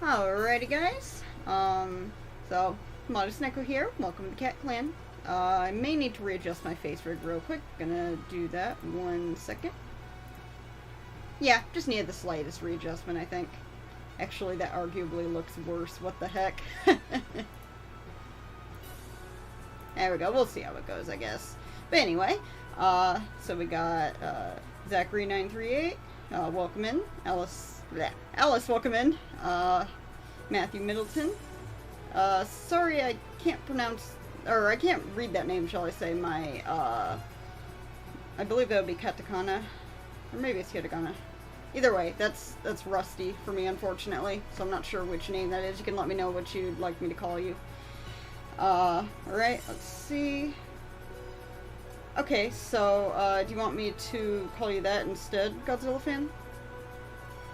Alrighty guys, so Modest Neko here, welcome to Cat Clan. I may need to readjust my face rig real quick, gonna do that 1 second. Yeah, just needed the slightest readjustment I think. Actually that arguably looks worse, what the heck. There we go, we'll see how it goes I guess. But anyway, so we got Zachary938, welcome in, Alice, welcome in, Matthew Middleton, sorry I can't pronounce, or I can't read that name, shall I say, my, I believe that would be katakana, or maybe it's hiragana. Either way, that's rusty for me, unfortunately, so I'm not sure which name that is. You can let me know what you'd like me to call you. Alright, let's see. Okay, so, do you want me to call you that instead, Godzilla fan?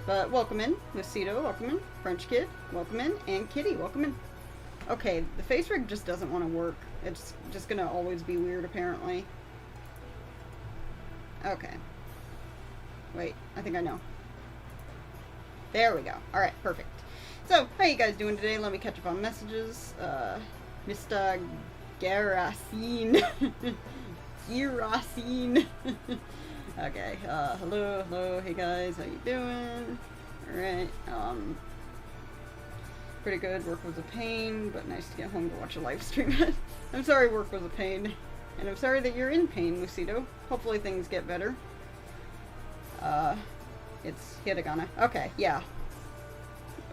But welcome in, Lucido, welcome in, French Kid, welcome in, and Kitty, welcome in. Okay, the face rig just doesn't want to work. It's just gonna always be weird, apparently. Okay. Wait, I think I know. There we go. Alright, perfect. So, how you guys doing today? Let me catch up on messages. Mr. Garrison. Garrison. Okay, hello, hey guys, how you doing? Alright, pretty good. Work was a pain, but nice to get home to watch a live stream. I'm sorry work was a pain, and I'm sorry that you're in pain, Lucido. Hopefully things get better. It's hiragana. Okay, yeah.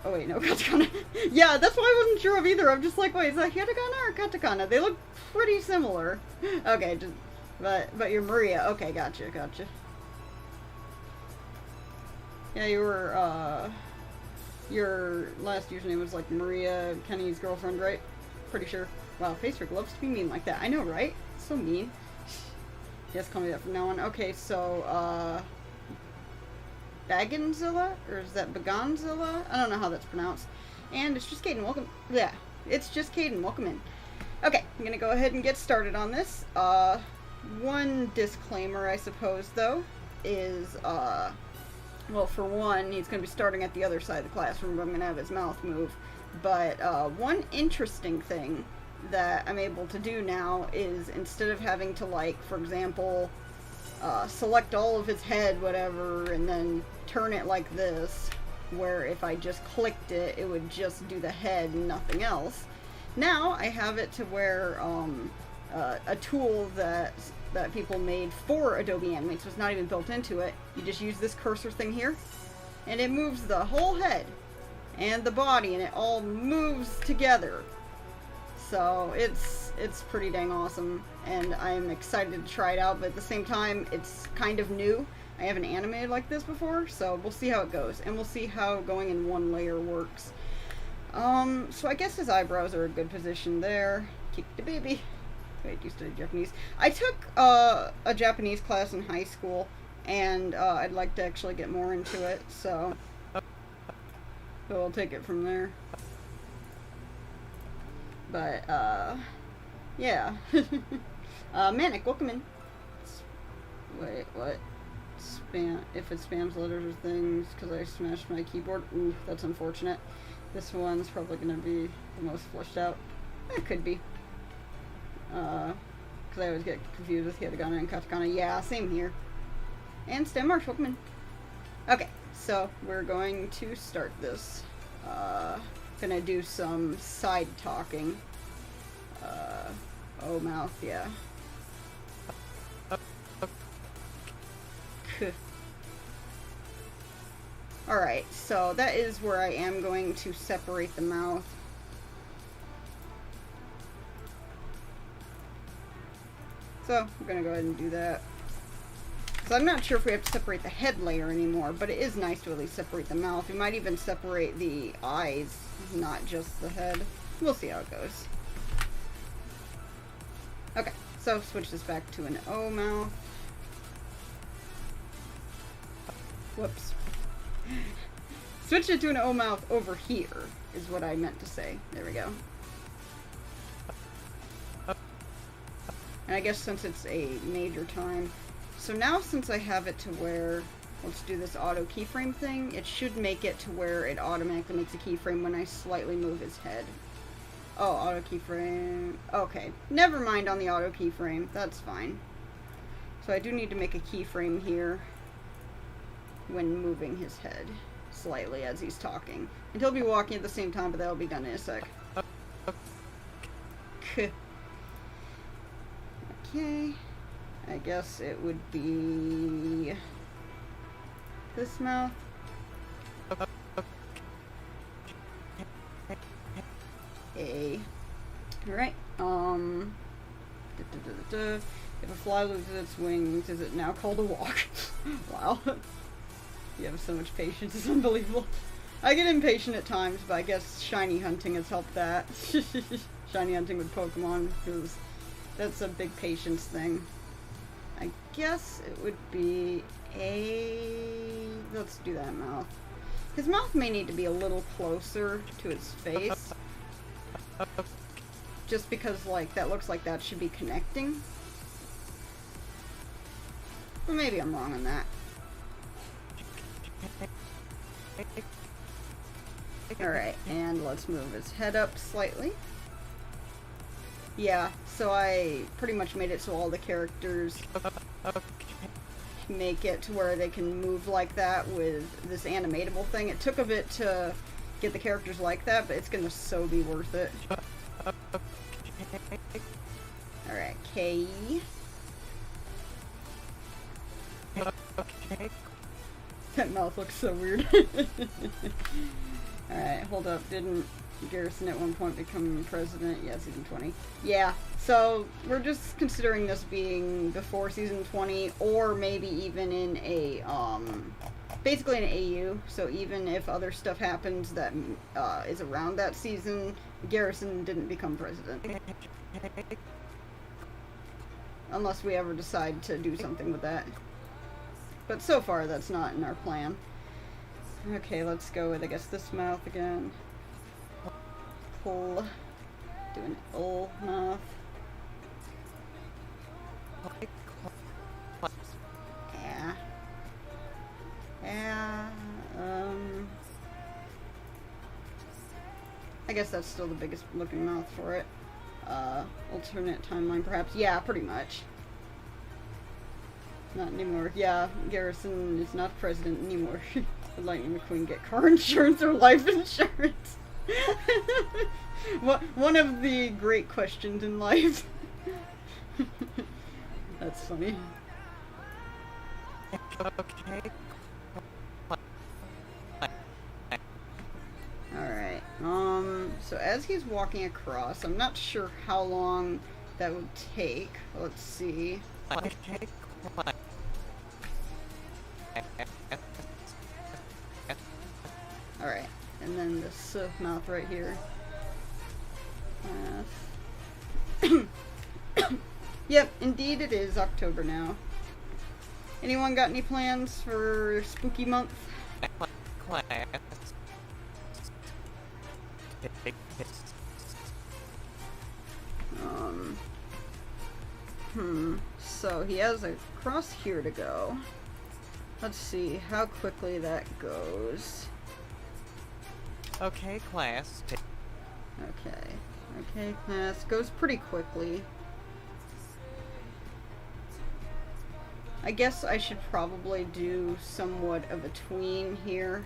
Oh wait, no, katakana. Yeah, that's why I wasn't sure of either. I'm just like, wait, is that hiragana or katakana? They look pretty similar. Okay, just, but you're Maria. Okay, gotcha. Yeah, you were, your last username was like Maria, Kenny's girlfriend, right? Pretty sure. Wow, Facebook loves to be mean like that. I know, right? So mean. Yes, call me that from now on. Okay, so, Bagonzilla? Or is that Bagonzilla? I don't know how that's pronounced. And it's just Caden, welcome. Yeah, it's just Caden, welcome in. Okay, I'm gonna go ahead and get started on this. One disclaimer, I suppose, though, is, well, for one, he's gonna be starting at the other side of the classroom, but I'm gonna have his mouth move. But, one interesting thing that I'm able to do now is, instead of having to, like, for example, select all of his head, whatever, and then turn it like this, where if I just clicked it, it would just do the head and nothing else. Now I have it to where a tool that people made for Adobe Animate, so it's not even built into it. You just use this cursor thing here, and it moves the whole head and the body, and it all moves together. So it's pretty dang awesome, and I'm excited to try it out, but at the same time, it's kind of new. I haven't animated like this before, so we'll see how it goes, and we'll see how going in one layer works. So I guess his eyebrows are a good position there. Kick the baby. Wait, you studied Japanese. I took a Japanese class in high school, and I'd like to actually get more into it, so we'll take it from there. But, yeah. Manic, welcome in. Wait, what? Spam, if it spams letters or things, because I smashed my keyboard. Ooh, that's unfortunate. This one's probably going to be the most fleshed out. It could be. Because I always get confused with hiragana and katakana. Yeah, same here. And Stem Marsh, welcome in. Okay, so we're going to start this. Gonna do some side talking. Oh, mouth, yeah. Alright, so that is where I am going to separate the mouth. So, I'm gonna go ahead and do that. So I'm not sure if we have to separate the head layer anymore, but it is nice to at least separate the mouth. We might even separate the eyes, not just the head. We'll see how it goes. Okay, so switch this back to an O mouth. Whoops. Switch it to an O mouth over here, is what I meant to say. There we go. And I guess since it's a major time. So now since I have it to where let's do this auto keyframe thing. It should make it to where it automatically makes a keyframe when I slightly move his head. Oh, auto keyframe. Okay, never mind on the auto keyframe. That's fine. So I do need to make a keyframe here when moving his head slightly as he's talking. And he'll be walking at the same time, but that'll be done in a sec. Okay. I guess it would be this mouth. A. Alright. If a fly loses its wings, is it now called a walk? Wow. You have so much patience, it's unbelievable. I get impatient at times, but I guess shiny hunting has helped that. Shiny hunting with Pokemon, because that's a big patience thing. I guess it would be a... Let's do that mouth. His mouth may need to be a little closer to his face. Just because, like, that looks like that should be connecting. But maybe I'm wrong on that. Alright, and let's move his head up slightly. Yeah, so I pretty much made it so all the characters make it to where they can move like that with this animatable thing. It took a bit to get the characters like that, but it's gonna so be worth it. Alright, K. That mouth looks so weird. Alright, hold up. Didn't Garrison at one point become president? Yeah, season 20. Yeah, so we're just considering this being before season 20, or maybe even in a, basically an AU. So even if other stuff happens that is around that season, Garrison didn't become president. Unless we ever decide to do something with that. But so far, that's not in our plan. Okay, let's go with, I guess, this mouth again. Pull. Do an ul mouth. Yeah. Yeah. I guess that's still the biggest looking mouth for it. Alternate timeline, perhaps. Yeah, pretty much. Not anymore. Yeah, Garrison is not president anymore. Would Lightning McQueen get car insurance or life insurance? One of the great questions in life. That's funny. Okay. Alright, so as he's walking across, I'm not sure how long that would take. Let's see. Alright, and then this mouth right here. Yep, indeed it is October now. Anyone got any plans for spooky month? So he has a cross here to go. Let's see how quickly that goes. Okay, class. Okay, class. Goes pretty quickly. I guess I should probably do somewhat of a tween here.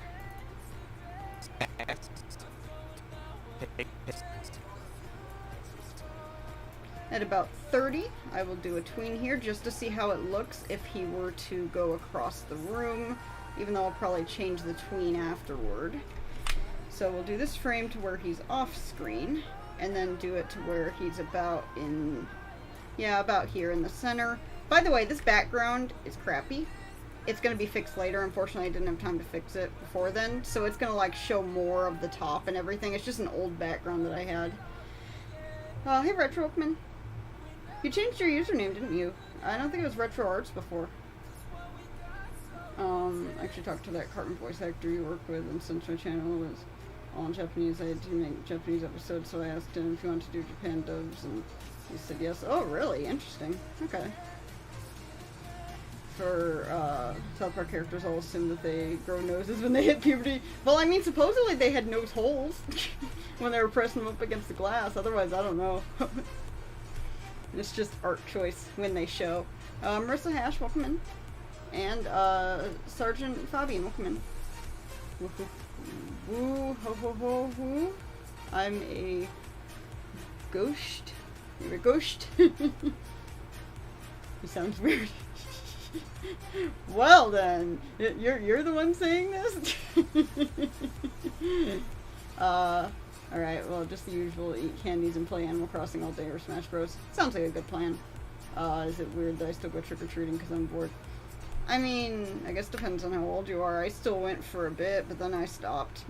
At about 30, I will do a tween here just to see how it looks if he were to go across the room, even though I'll probably change the tween afterward. So we'll do this frame to where he's off screen, and then do it to where he's about in, yeah, about here in the center. By the way, this background is crappy. It's going to be fixed later. Unfortunately, I didn't have time to fix it before then, so it's going to like show more of the top and everything. It's just an old background that I had. Hey, Retro Oakman. You changed your username, didn't you? I don't think it was Retro Arts before. I actually talked to that cartoon voice actor you work with, and since my channel was all in Japanese, I had to make Japanese episodes, so I asked him if he wanted to do Japan dubs, and he said yes. Oh, really? Interesting. Okay. for South Park characters all assume that they grow noses when they hit puberty. Well, I mean, supposedly they had nose holes when they were pressing them up against the glass. Otherwise, I don't know. It's just art choice when they show. Marissa Hash, welcome in. And Sergeant Fabian, welcome in. Woo, ho, ho, ho, woo. I'm a ghost. You're a ghost. He sounds weird. Well then, you're the one saying this? Alright, well, just the usual, eat candies and play Animal Crossing all day or Smash Bros. Sounds like a good plan. Is it weird that I still go trick-or-treating because I'm bored? I mean, I guess depends on how old you are. I still went for a bit, but then I stopped.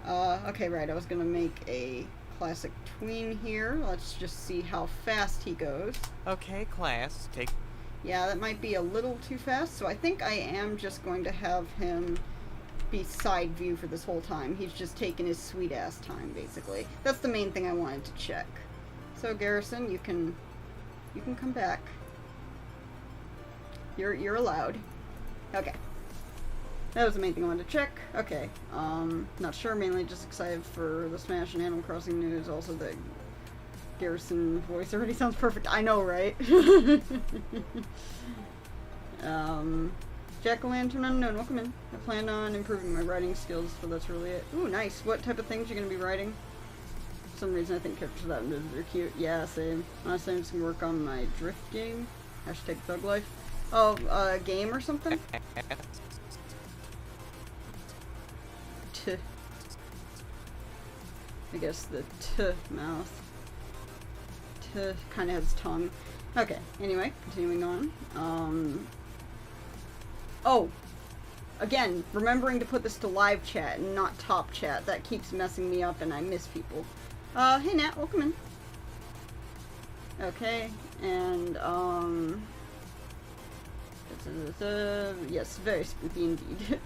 Okay, right, I was gonna make a classic tween here. Let's just see how fast he goes. Okay, class, take... Yeah, that might be a little too fast, so I think I am just going to have him be side view for this whole time. He's just taking his sweet ass time, basically. That's the main thing I wanted to check. So Garrison, you can come back. You're allowed. Okay. That was the main thing I wanted to check. Okay. Not sure, mainly just excited for the Smash and Animal Crossing news. Also the Garrison voice already sounds perfect. I know, right? Jack-o'-lantern unknown, welcome in. I plan on improving my writing skills, so that's really it. Ooh, nice. What type of things are you going to be writing? For some reason I think characters that are cute. Yeah, same. Honestly, I'm just going to work on my drift game. Hashtag thug life. Oh, game or something? T. I guess the T mouth. T kind of has tongue. Okay, anyway, continuing on. Oh! Again, remembering to put this to live chat and not top chat. That keeps messing me up and I miss people. Hey Nat, welcome in. Okay, and, yes, very spooky indeed.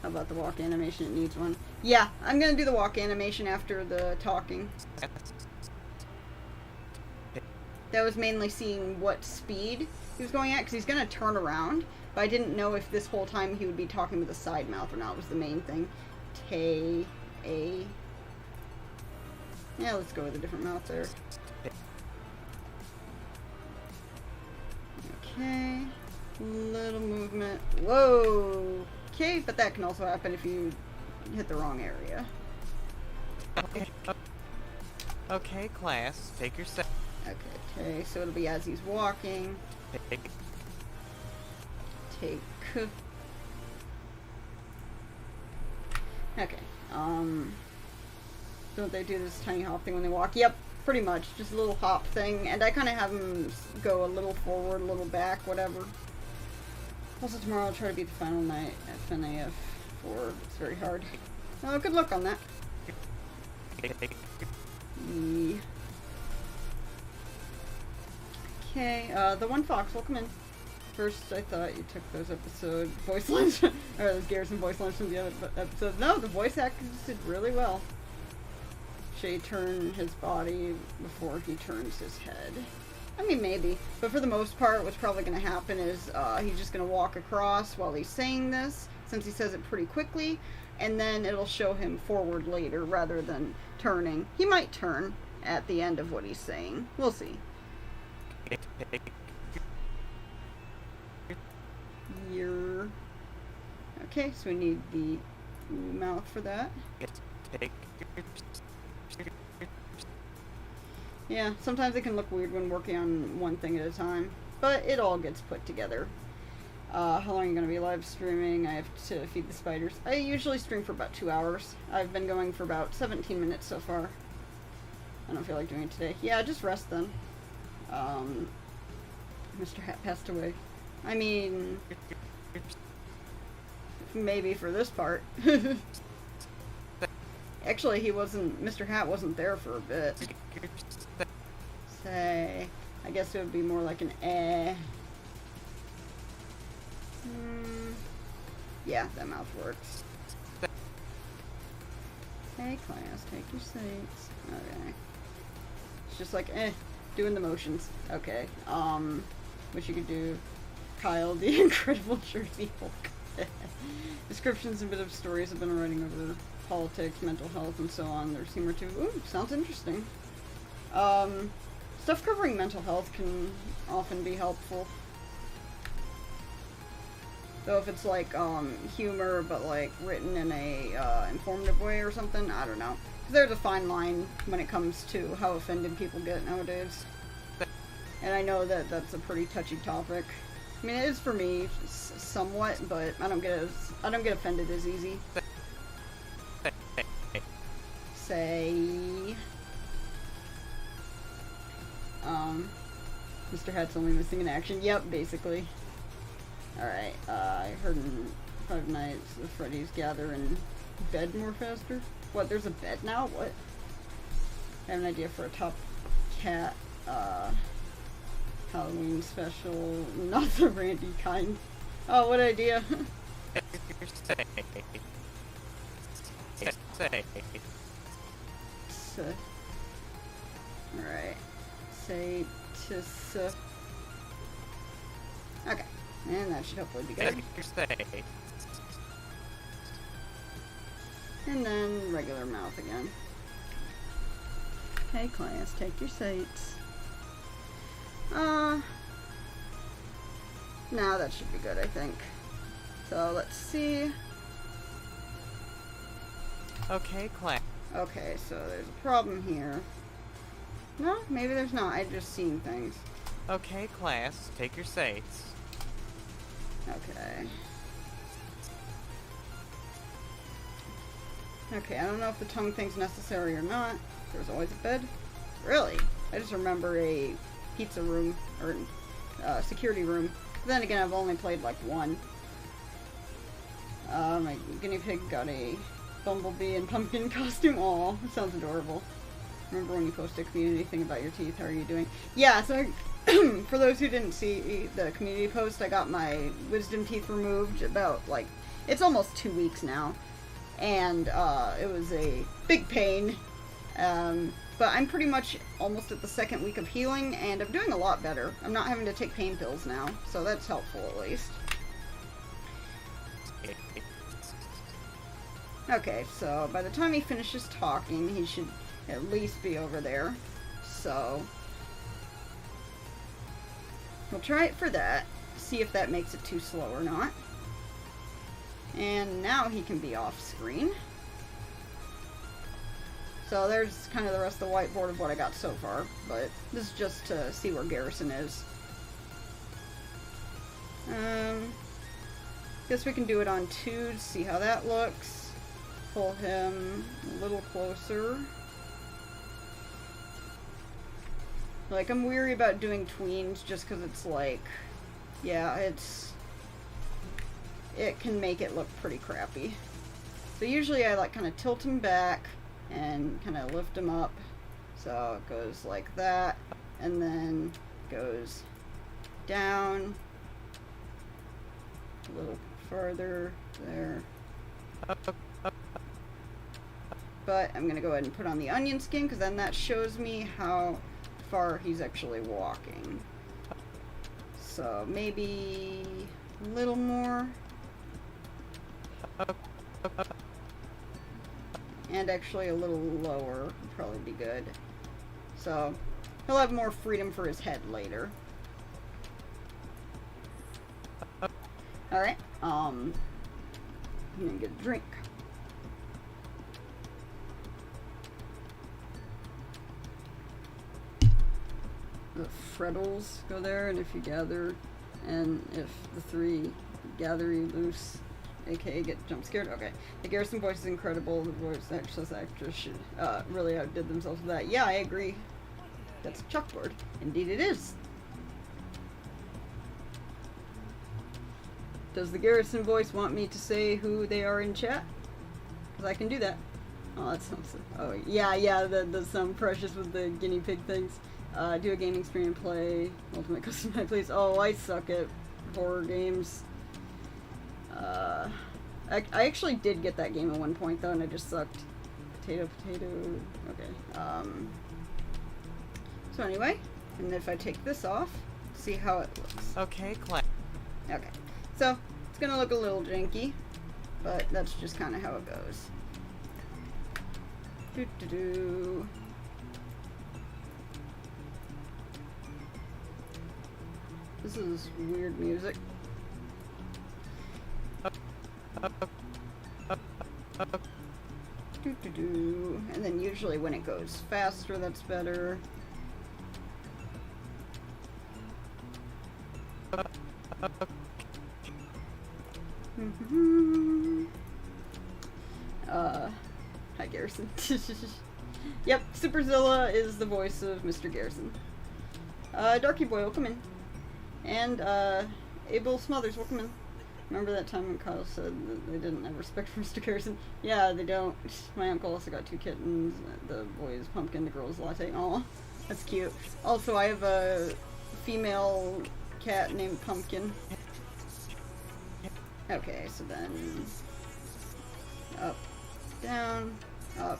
How about the walk animation? It needs one. Yeah, I'm gonna do the walk animation after the talking. That was mainly seeing what speed he was going at, because he's gonna turn around, but I didn't know if this whole time he would be talking with a side mouth or not, was the main thing. Yeah, let's go with a different mouth there. Okay. Little movement. Whoa! Okay, but that can also happen if you hit the wrong area. Okay, class, take your step. Okay, so it'll be as he's walking. Take. Okay, don't they do this tiny hop thing when they walk? Yep, pretty much, just a little hop thing, and I kind of have him go a little forward, a little back, whatever. Also tomorrow I'll try to beat the final night at FNAF 4. It's very hard. Oh, good luck on that. Okay, the one fox, welcome in. First, I thought you took those episode voice lines, or those Garrison voice lines from the other episodes. No, the voice actors did really well. Shay turned his body before he turns his head. I mean, maybe. But for the most part, what's probably going to happen is he's just going to walk across while he's saying this, since he says it pretty quickly, and then it'll show him forward later rather than turning. He might turn at the end of what he's saying. We'll see. Okay, so we need the mouth for that. Yeah, sometimes it can look weird when working on one thing at a time, but it all gets put together. How long are you going to be live streaming? I have to feed the spiders. I usually stream for about 2 hours. I've been going for about 17 minutes so far. I don't feel like doing it today. Yeah, just rest then. Mr. Hat passed away. I mean, maybe for this part. Actually, he wasn't, Mr. Hat wasn't there for a bit. Say, I guess it would be more like an eh. Yeah, that mouth works. Hey class, take your seats. Okay. It's just like, doing the motions. Okay, what you could do, Kyle, the Incredible Jersey Hulk. Descriptions and bit of stories have been writing over politics, mental health, and so on. There's humor too. Ooh, sounds interesting. Stuff covering mental health can often be helpful. So if it's like humor, but like written in a informative way or something, I don't know. 'Cause there's a fine line when it comes to how offended people get nowadays. And I know that that's a pretty touchy topic. I mean, it is for me, somewhat, but I don't get offended as easy. Say, Mr. Hat's only missing in action. Yep, basically. Alright, I heard in Five Nights at Freddy's gather in bed more faster. What, there's a bed now? What? I have an idea for a Top Cat, Halloween special. Not the Randy kind. Oh, what idea. Alright. Say to okay. And that should hopefully be good. And then regular mouth again. Hey class, take your seats. Now that should be good, I think. So let's see. Okay, class. Okay, so there's a problem here. No, maybe there's not. I've just seen things. Okay, class, take your seats. Okay. Okay, I don't know if the tongue thing's necessary or not. There's always a bed. Really? I just remember a pizza room, or security room. Then again, I've only played like one. My guinea pig got a bumblebee and pumpkin costume. Aw, that sounds adorable. Remember when you posted a community thing about your teeth? How are you doing? Yeah, so for those who didn't see the community post, I got my wisdom teeth removed about, like, it's almost 2 weeks now. And it was a big pain. But I'm pretty much almost at the 2nd week of healing, and I'm doing a lot better. I'm not having to take pain pills now, so that's helpful at least. Okay, so by the time he finishes talking, he should at least be over there. So we'll try it for that, see if that makes it too slow or not. And now he can be off screen. So there's kind of the rest of the whiteboard of what I got so far, but this is just to see where Garrison is. Guess we can do it on 2 to see how that looks. Pull him a little closer. Like, I'm weary about doing tweens just because it's like, yeah, it can make it look pretty crappy. So usually I like kind of tilt him back and kind of lift him up. So it goes like that, and then goes down a little further there. But I'm gonna go ahead and put on the onion skin, because then that shows me how far he's actually walking. So maybe a little more. And actually a little lower would probably be good. So he'll have more freedom for his head later. Alright, I'm gonna get a drink. The frettles go there, and if you gather, and if the 3 gather you loose, aka get jump scared. Okay. The Garrison voice is incredible. The voice actress should really outdid themselves with that. Yeah, I agree. That's a chalkboard. Indeed it is. Does the Garrison voice want me to say who they are in chat? Because I can do that. Oh, that sounds... Oh, yeah, that does sound precious with the guinea pig things. Do a gaming stream and play Ultimate Custom Night, please. Oh, I suck at horror games. I actually did get that game at one point, though, and I just sucked. Potato. Okay. So anyway, and if I take this off, see how it looks. Okay, class. Okay, so it's gonna look a little janky, but that's just kind of how it goes. Doo-doo-doo. This is weird music. Doo-doo-doo. And then usually when it goes faster, that's better. Hi Garrison. Yep, Superzilla is the voice of Mr. Garrison. Darky Boy, welcome in. And, Abel Smothers, welcome in. Remember that time when Kyle said that they didn't have respect for Mr. Garrison? Yeah, they don't. My uncle also got 2 kittens. The boy is Pumpkin, the girl is Latte. Aw, that's cute. Also, I have a female cat named Pumpkin. Okay, so then up, down, up.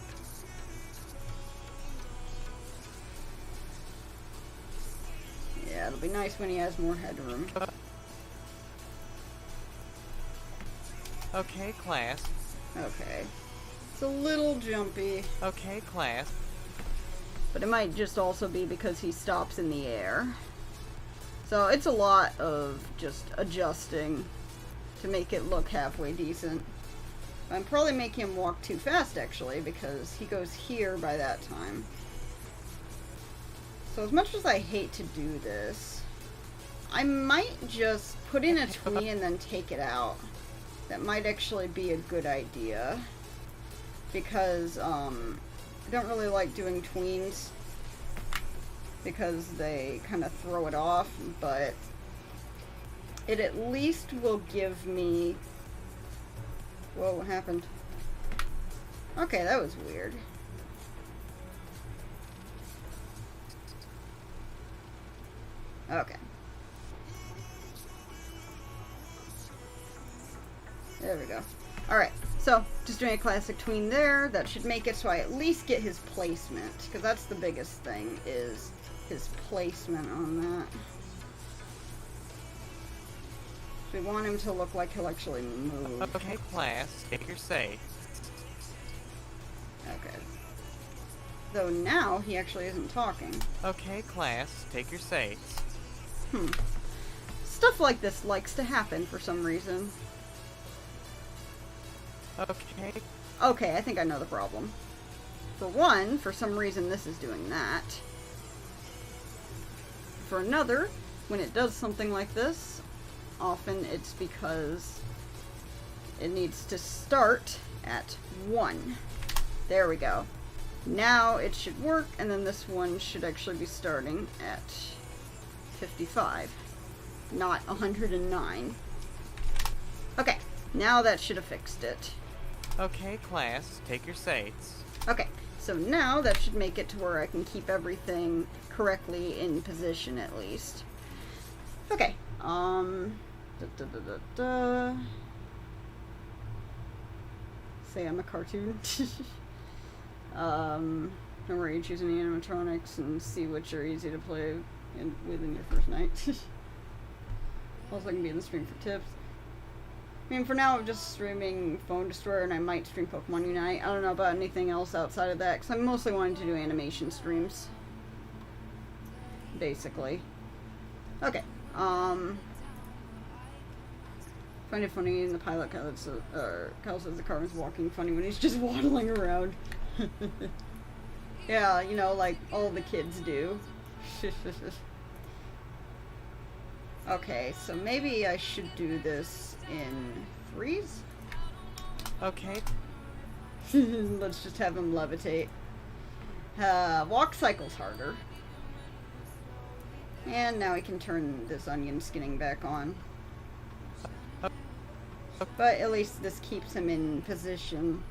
Yeah, it'll be nice when he has more headroom. Okay, class. Okay. It's a little jumpy. Okay, class. But it might just also be because he stops in the air. So it's a lot of just adjusting to make it look halfway decent. I'm probably making him walk too fast, actually, because he goes here by that time. So as much as I hate to do this, I might just put in a tween and then take it out. That might actually be a good idea. Because, I don't really like doing tweens. Because they kind of throw it off, but it at least will give me... Whoa, what happened? Okay, that was weird. Okay. There we go. Alright, so just doing a classic tween there. That should make it so I at least get his placement. Because that's the biggest thing, is his placement on that. We want him to look like he'll actually move. Okay, class, take your say. Okay. Though now he actually isn't talking. Okay, class, take your say. Stuff like this likes to happen for some reason. Okay. Okay, I think I know the problem. For one, for some reason this is doing that. For another, when it does something like this, often it's because it needs to start at 1. There we go. Now it should work, and then this one should actually be starting at 55, not 109. Okay, now that should have fixed it. Okay, class, take your sates. Okay, so now that should make it to where I can keep everything correctly in position at least. Okay, say I'm a cartoon. Don't worry, you choose any animatronics and see which are easy to play with in your first night. Also, I can be in the stream for tips. I mean, for now, I'm just streaming Phone Destroyer, and I might stream Pokemon Unite. I don't know about anything else outside of that, because I'm mostly wanting to do animation streams. Basically. Okay, find it funny in the pilot, Kyle says the car is walking funny when he's just waddling around. Yeah, you know, like all the kids do. Okay, so maybe I should do this in threes? Okay. Let's just have him levitate. Walk cycle's harder. And now we can turn this onion skinning back on. But at least this keeps him in position.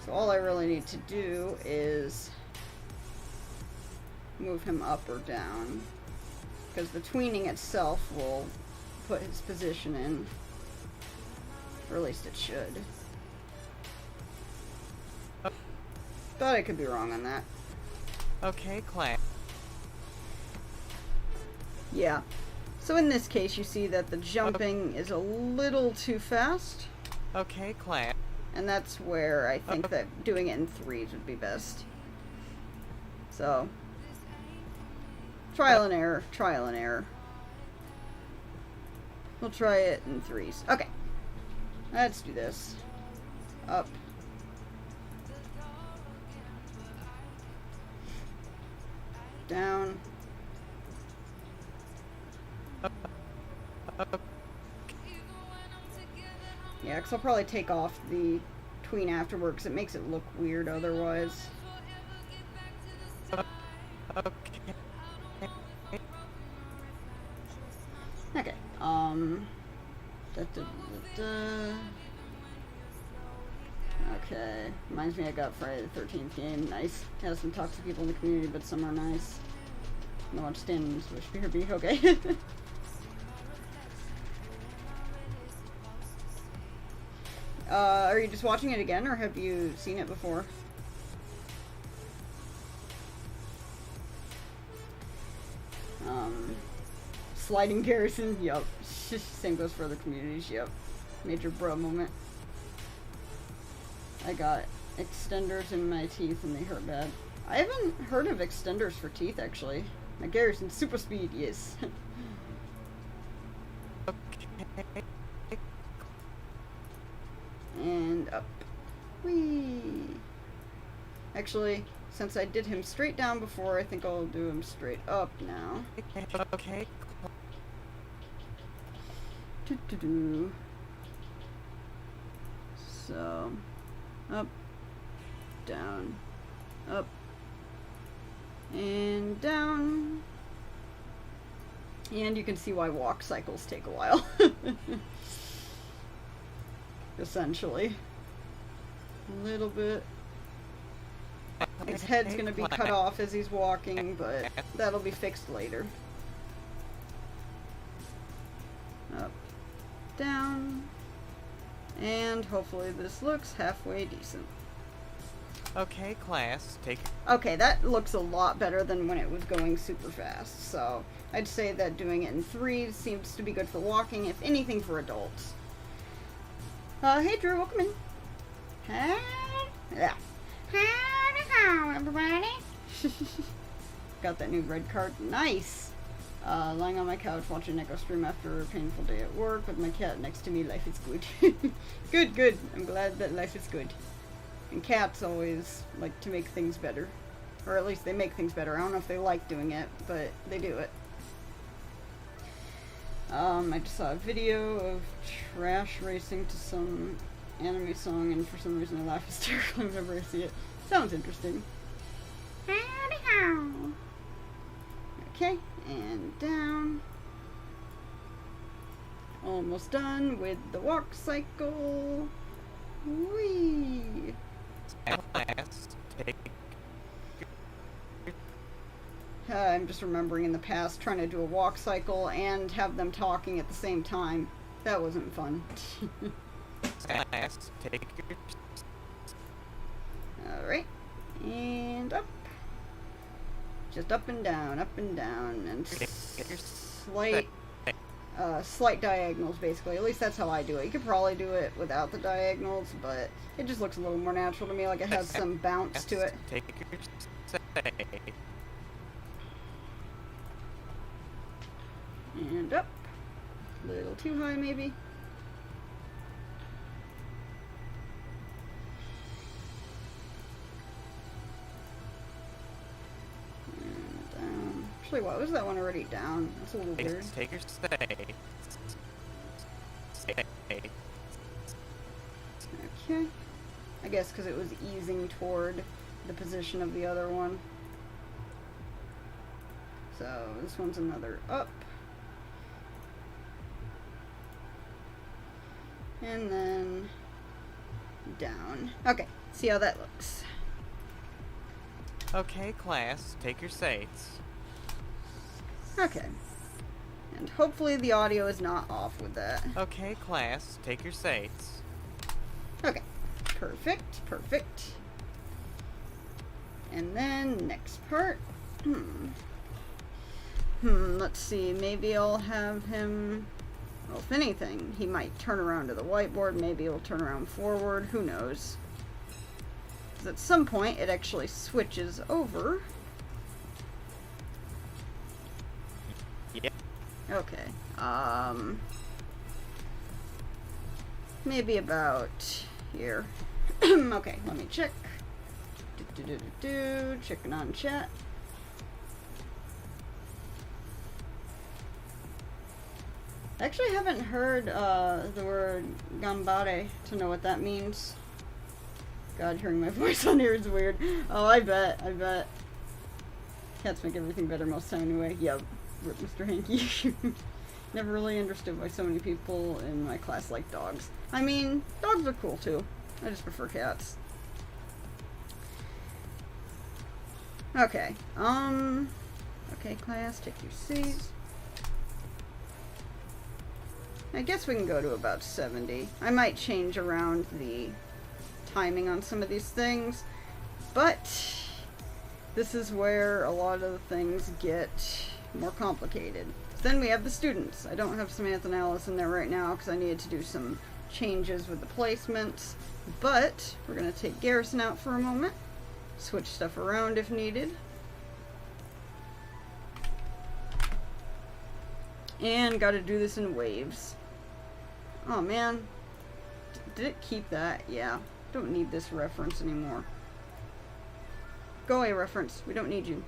So all I really need to do is move him up or down. Because the tweening itself will put his position in. Or at least it should. But I could be wrong on that. Okay, class. Yeah. So in this case, you see that the jumping is a little too fast. Okay, class. And that's where I think that doing it in threes would be best. So, trial and error, trial and error. We'll try it in threes. Okay. Let's do this. Up. Down. Yeah, because I'll probably take off the tween afterward because it makes it look weird otherwise. Okay. Okay. Reminds me I got Friday the 13th game. Nice. Has some toxic people in the community, but some are nice. No one standing switch BRB. Okay. Are you just watching it again, or have you seen it before? Sliding Garrison, yup. Same goes for other communities, yup. Major bro moment. I got extenders in my teeth and they hurt bad. I haven't heard of extenders for teeth, actually. My Garrison super speed, yes. And up. Whee! Actually, since I did him straight down before, I think I'll do him straight up now. Okay. Do. So, up, down, up, and down. And you can see why walk cycles take a while. Essentially. A little bit. His head's gonna be cut off as he's walking, but that'll be fixed later. Up, down, and hopefully this looks halfway decent. Okay, class, take... Okay, that looks a lot better than when it was going super fast, so I'd say that doing it in threes seems to be good for walking, if anything for adults. Hey Drew, welcome in. Hey, yeah. Howdy, everybody. Got that new red card. Nice. Lying on my couch watching Echo stream after a painful day at work with my cat next to me. Life is good. Good, good. I'm glad that life is good. And cats always like to make things better. Or at least they make things better. I don't know if they like doing it, but they do it. I just saw a video of trash racing to some anime song, and for some reason I laugh hysterically whenever I see it. Sounds interesting. Howdy how. Okay, and down. Almost done with the walk cycle. Whee! Class, take... I'm just remembering in the past trying to do a walk cycle and have them talking at the same time. That wasn't fun. Class, take your... Alright. And up. Just up and down, and slight diagonals, basically. At least that's how I do it. You could probably do it without the diagonals, but it just looks a little more natural to me, like it has some bounce to it. Take your say. And up. A little too high, maybe. And down. Actually, what was that one already down? That's a little weird. Take your say. Okay. I guess because it was easing toward the position of the other one. So this one's another up. And then down. Okay, see how that looks. Okay, class, take your seats. Okay. And hopefully the audio is not off with that. Okay, class, take your seats. Okay. Perfect, perfect. And then next part. Let's see. Maybe I'll have him... Well, if anything, he might turn around to the whiteboard. Maybe he'll turn around forward. Who knows? Because at some point, it actually switches over. Yeah. Okay. Maybe about here. Okay, let me check. Checking on chat. I actually haven't heard the word gambare to know what that means. God, hearing my voice on here is weird. Oh, I bet. Cats make everything better most time anyway. Yep, rip Mr. Hanky. Never really understood why so many people in my class like dogs. I mean, dogs are cool too. I just prefer cats. Okay, okay, class, take your seats. I guess we can go to about 70. I might change around the timing on some of these things, but this is where a lot of the things get more complicated. Then we have the students. I don't have Samantha and Alice in there right now because I needed to do some changes with the placements, but we're going to take Garrison out for a moment, switch stuff around if needed. And got to do this in waves. Oh man, did it keep that? Yeah, don't need this reference anymore. Go away, reference. We don't need you.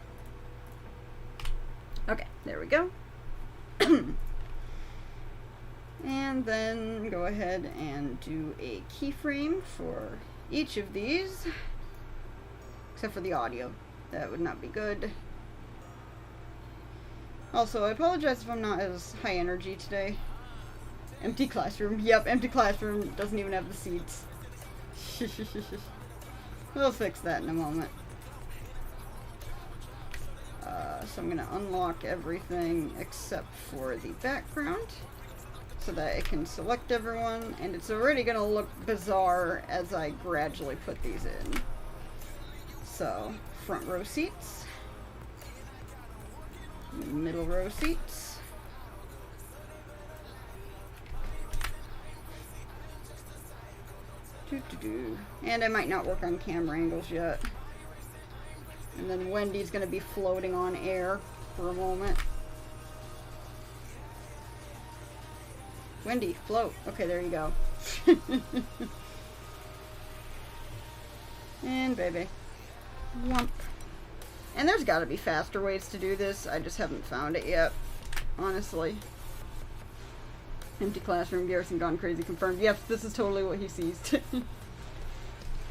Okay, there we go. And then go ahead and do a keyframe for each of these, except for the audio. That would not be good. Also, I apologize if I'm not as high energy today. Empty classroom. Yep, empty classroom. Doesn't even have the seats. We'll fix that in a moment. So I'm going to unlock everything except for the background so that it can select everyone, and it's already going to look bizarre as I gradually put these in. So, front row seats, middle row seats, and I might not work on camera angles yet. And then Wendy's going to be floating on air for a moment. Wendy, float. Okay, there you go. And baby. Whomp. And there's got to be faster ways to do this. I just haven't found it yet. Honestly. Empty classroom. Garrison gone crazy confirmed. Yep, this is totally what he sees.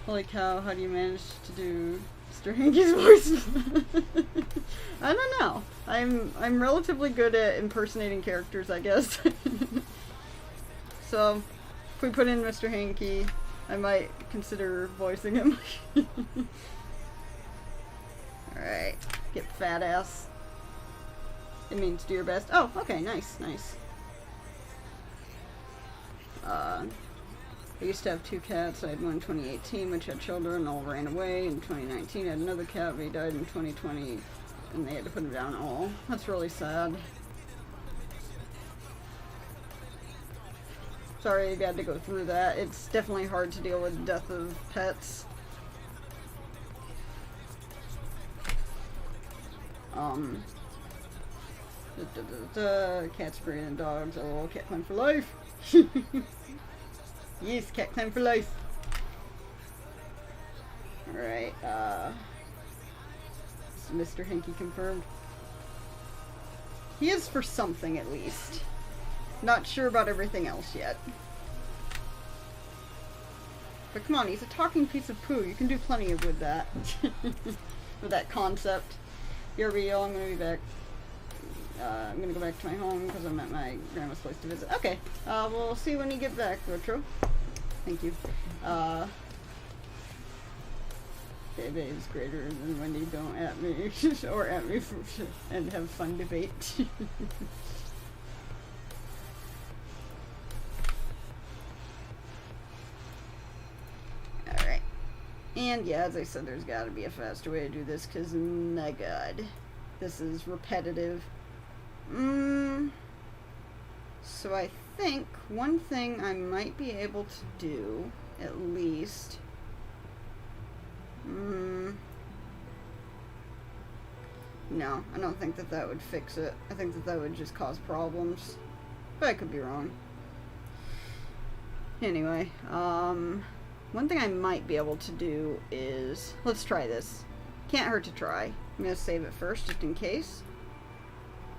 Holy cow, how do you manage to do Mr. Hanky's voice? I don't know. I'm relatively good at impersonating characters, I guess. So, if we put in Mr. Hanky, I might consider voicing him. Alright, get fat ass. It means do your best. Oh, okay, nice, nice. I used to have 2 cats. I had one in 2018, which had children, all ran away. In 2019, I had another cat, but he died in 2020, and they had to put him down. Oh, that's really sad. Sorry you had to go through that. It's definitely hard to deal with the death of pets. Cats, breed, and dogs are all cat clan for life. Yes, cat clan for life. Alright, is Mr. Hanky confirmed? He is for something, at least. Not sure about everything else yet. But come on, he's a talking piece of poo. You can do plenty with that. With that concept. Here we go, I'm gonna be back. I'm gonna go back to my home because I'm at my grandma's place to visit. Okay, we'll see when you get back, Retro. Thank you. Baby is greater than Wendy. Don't at me or at me and have fun debate. Alright. And yeah, as I said, there's got to be a faster way to do this because, my god, this is repetitive. So I think one thing I might be able to do, at least... No, I don't think that that would fix it. I think that that would just cause problems. But I could be wrong. Anyway, one thing I might be able to do is... Let's try this. Can't hurt to try. I'm going to save it first, just in case.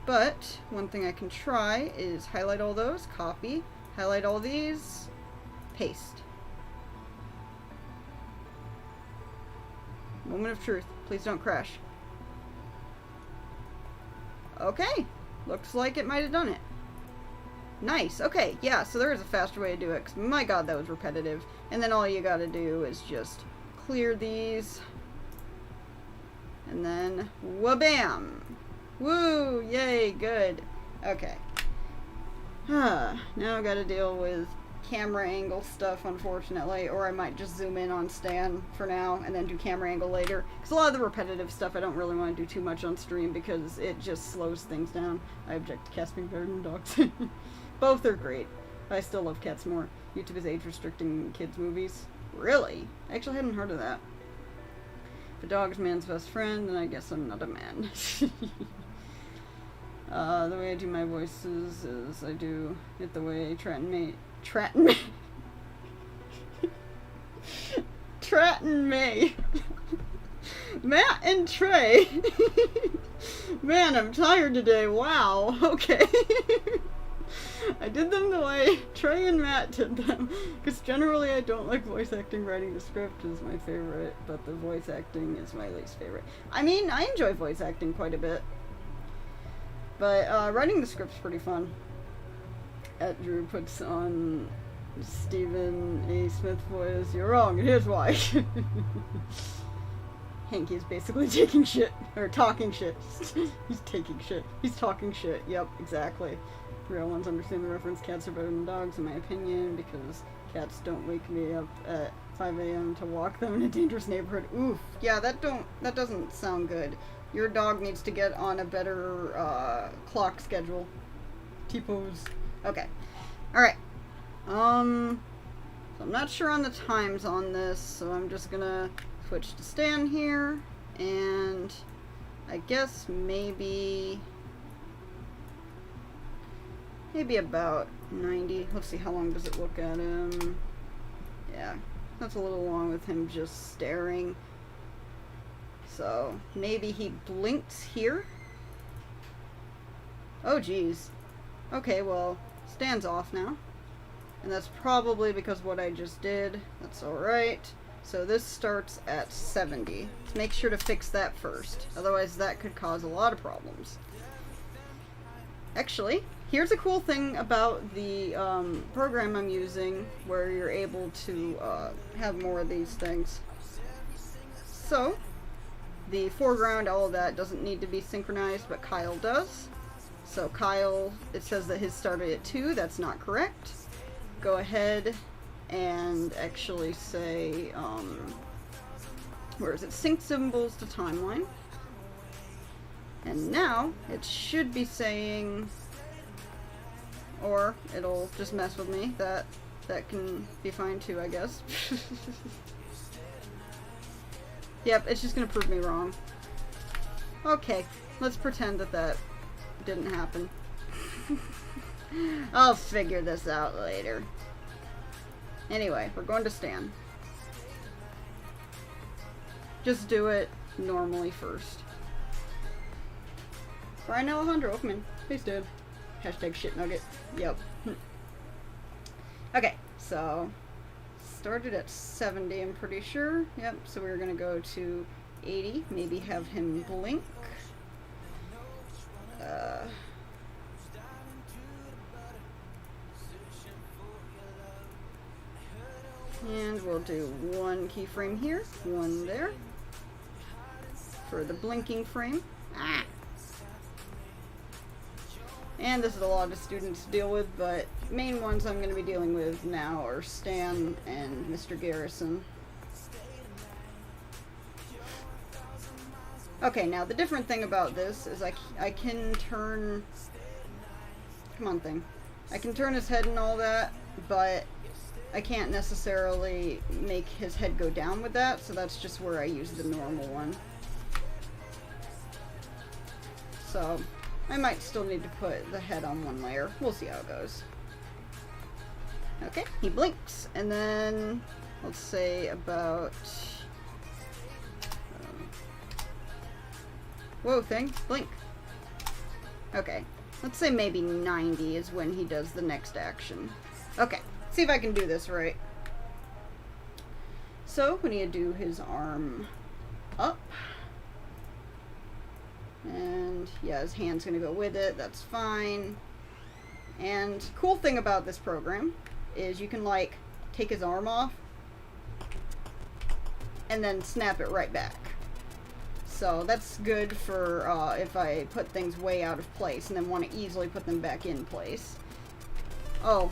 But, one thing I can try is highlight all those, copy, highlight all these, paste. Moment of truth. Please don't crash. Okay. Looks like it might have done it. Nice. Okay, yeah, so there is a faster way to do it, because my god, that was repetitive. And then all you gotta do is just clear these. And then, wha-bam! Woo! Yay, good. Okay. Now I gotta deal with camera angle stuff, unfortunately, or I might just zoom in on Stan for now and then do camera angle later. Because a lot of the repetitive stuff I don't really want to do too much on stream because it just slows things down. I object to cats being better than dogs. Both are great. I still love cats more. YouTube is age-restricting kids' movies. Really? I actually hadn't heard of that. If a dog's man's best friend, then I guess I'm not a man. The way I do my voices is I do it the way Tratton May. Matt and Trey. Man, I'm tired today. Wow. Okay. I did them the way Trey and Matt did them. Because generally I don't like voice acting. Writing the script is my favorite, but the voice acting is my least favorite. I mean, I enjoy voice acting quite a bit. But writing the script's pretty fun. Drew puts on Stephen A. Smith voice. You're wrong, and here's why. Hanky is basically taking shit. Or talking shit. He's taking shit. He's talking shit. Yep, exactly. Real ones understand the reference. Cats are better than dogs, in my opinion, because cats don't wake me up at 5 a.m. to walk them in a dangerous neighborhood. Oof. Yeah, that doesn't sound good. Your dog needs to get on a better clock schedule. T-pose. Okay. Alright. So I'm not sure on the times on this, so I'm just gonna switch to Stan here, and I guess maybe about 90. Let's see, how long does it look at him? Yeah, that's a little long with him just staring. So maybe he blinks here. Oh geez. Okay, well, Stan's off now. And that's probably because what I just did. That's alright. So this starts at 70. Let's make sure to fix that first. Otherwise that could cause a lot of problems. Actually, here's a cool thing about the program I'm using where you're able to have more of these things. So, the foreground, all of that doesn't need to be synchronized, but Kyle does. So Kyle, it says that his started at 2. That's not correct. Go ahead and actually say, where is it? Sync symbols to timeline. And now it should be saying, or it'll just mess with me. That can be fine too, I guess. Yep, it's just gonna prove me wrong. Okay, let's pretend that didn't happen. I'll figure this out later. Anyway, we're going to Stan. Just do it normally first. Brian Alejandro, welcome in. Hey, Stan. Hashtag shit nugget. Yep. Okay, so started at 70, I'm pretty sure. Yep, so we're gonna go to 80. Maybe have him blink. And we'll do one keyframe here, one there. For the blinking frame. Ah! And this is a lot of students to deal with, but main ones I'm going to be dealing with now are Stan and Mr. Garrison. Okay, now the different thing about this is I can turn... Come on, thing. I can turn his head and all that, but I can't necessarily make his head go down with that, so that's just where I use the normal one. So, I might still need to put the head on one layer. We'll see how it goes. Okay, he blinks, and then, let's say about... whoa, thing, blink. Okay, let's say maybe 90 is when he does the next action. Okay, see if I can do this right. So, we need to do his arm up. And, yeah, his hand's gonna go with it, that's fine. And, cool thing about this program is you can, like, take his arm off and then snap it right back. So that's good for if I put things way out of place and then want to easily put them back in place. Oh,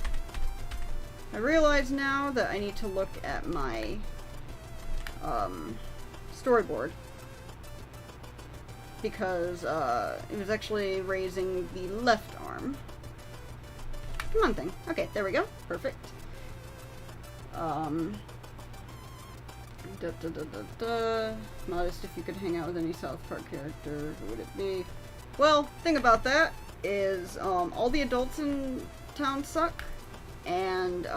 I realize now that I need to look at my storyboard, because it was actually raising the left arm. Come on, thing. Okay, there we go. Perfect. Modest, if you could hang out with any South Park character, who would it be? Well, thing about that is, all the adults in town suck, and,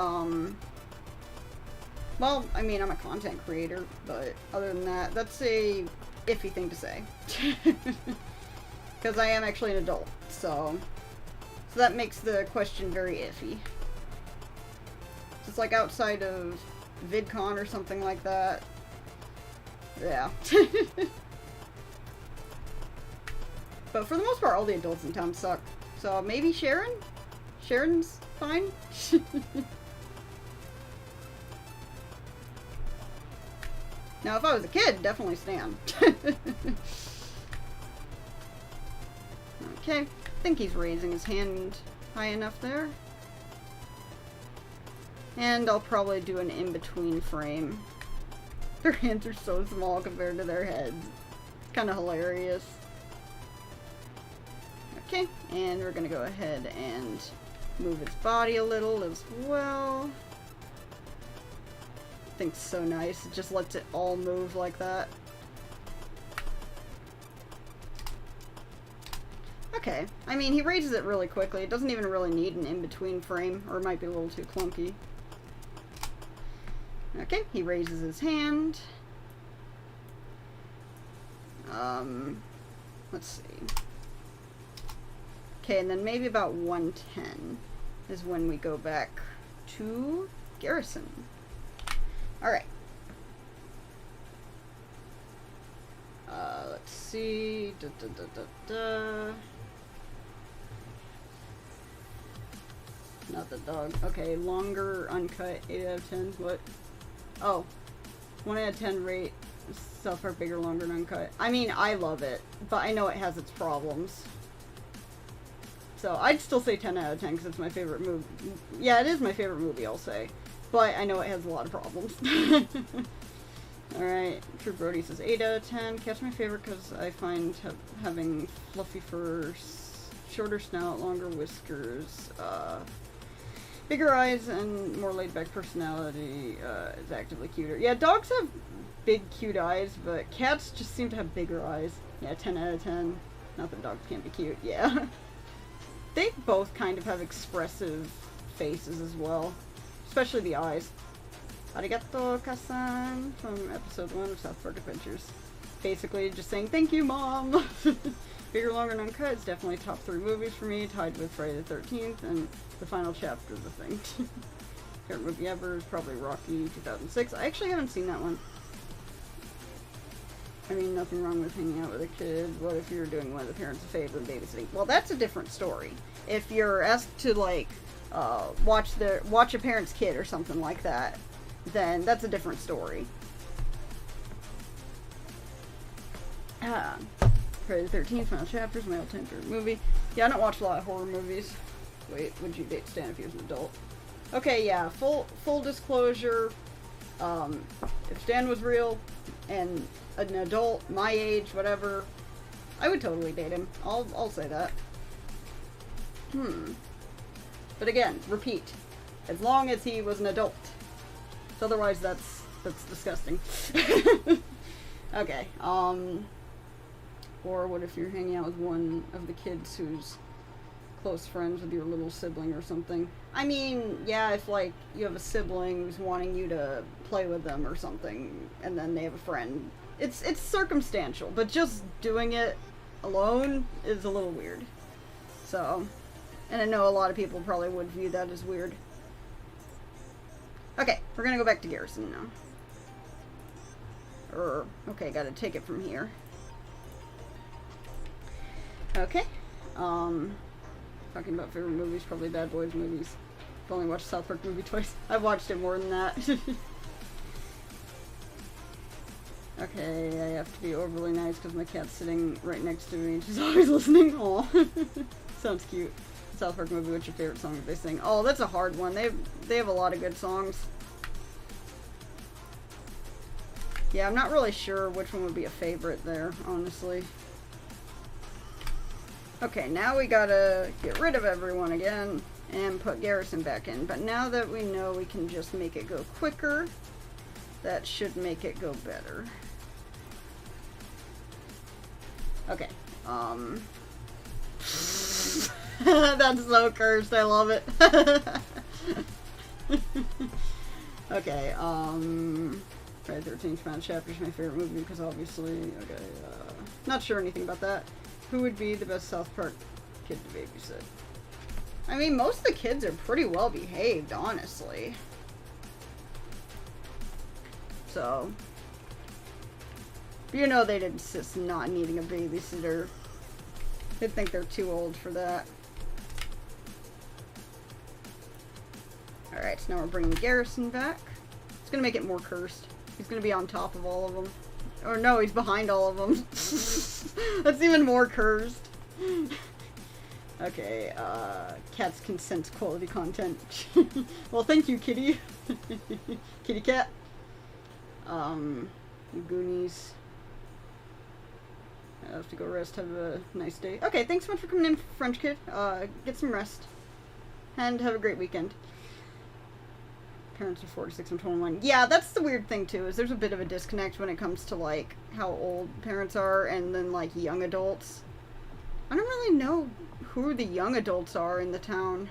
well, I mean, I'm a content creator, but other than that, that's a iffy thing to say. Because I am actually an adult, so that makes the question very iffy. It's like outside of VidCon or something like that. Yeah. But for the most part, all the adults in town suck. So maybe Sharon? Sharon's fine? Now, if I was a kid, definitely Stan. Okay, I think he's raising his hand high enough there. And I'll probably do an in-between frame. Their hands are so small compared to their heads. It's kind of hilarious. Okay, and we're gonna go ahead and move its body a little as well. I think it's so nice. It just lets it all move like that. Okay, I mean, he raises it really quickly. It doesn't even really need an in-between frame, or it might be a little too clunky. Okay, he raises his hand. Let's see. Okay, and then maybe about 110 is when we go back to Garrison. Alright. Let's see. Not the dog. Okay, longer, uncut, 8 out of 10. What? Oh. 1 out of 10 rate. South Park bigger, longer, and uncut. I mean, I love it, but I know it has its problems. So, I'd still say 10 out of 10 because it's my favorite movie. Yeah, it is my favorite movie, I'll say. But I know it has a lot of problems. Alright, True Brody says 8 out of 10. Cat's my favorite because I find having fluffy fur, shorter snout, longer whiskers, bigger eyes, and more laid-back personality is actively cuter. Yeah, dogs have big, cute eyes, but cats just seem to have bigger eyes. Yeah, 10 out of 10. Not that dogs can't be cute, yeah. They both kind of have expressive faces as well. Especially the eyes. Arigato, Kasan, from episode 1 of South Park Adventures. Basically just saying, thank you, Mom! Bigger, longer, and uncut is definitely top 3 movies for me, tied with Friday the 13th and the final chapter of The Thing. Favorite movie ever is probably Rocky 2006. I actually haven't seen that one. I mean, nothing wrong with hanging out with a kid. What if you were doing one of the parents a favor and babysitting? Well, that's a different story. If you're asked to, like, watch a parent's kid or something like that, then that's a different story. Friday the 13th, final chapters, my all-time favorite movie. Yeah, I don't watch a lot of horror movies. Wait, would you date Stan if he was an adult? Okay, yeah, full disclosure. If Stan was real and an adult, my age, whatever, I would totally date him. I'll say that. But again, repeat. As long as he was an adult. So otherwise that's disgusting. Okay, or what if you're hanging out with one of the kids who's close friends with your little sibling or something? I mean, yeah, if, like, you have a sibling who's wanting you to play with them or something, and then they have a friend. It's circumstantial, but just doing it alone is a little weird. So, and I know a lot of people probably would view that as weird. Okay, we're gonna go back to Garrison now. Okay, gotta take it from here. Okay, talking about favorite movies, probably Bad Boys movies. I've only watched South Park movie twice. I've watched it more than that. Okay, I have to be overly nice because my cat's sitting right next to me and she's always listening. Aw. Sounds cute. South Park movie, what's your favorite song that they sing? Oh, that's a hard one. They have a lot of good songs. Yeah, I'm not really sure which one would be a favorite there, honestly. Okay, now we gotta get rid of everyone again and put Garrison back in. But now that we know we can just make it go quicker, that should make it go better. Okay, that's so cursed, I love it. Okay, Friday the 13th Final Chapter is my favorite movie because obviously, okay, not sure anything about that. Who would be the best South Park kid to babysit? I mean, most of the kids are pretty well behaved, honestly. So, you know they'd insist not needing a babysitter. They'd think they're too old for that. Alright, so now we're bringing Garrison back. It's gonna make it more cursed. He's gonna be on top of all of them. Or no, he's behind all of them. That's even more cursed. Okay, cats can sense quality content. Well, thank you, kitty. Kitty cat. Goonies. I have to go rest. Have a nice day. Okay, thanks so much for coming in, French kid. Get some rest. And have a great weekend. Parents are 46 and 21. Yeah, that's the weird thing, too, is there's a bit of a disconnect when it comes to, like, how old parents are and then, like, young adults. I don't really know who the young adults are in the town.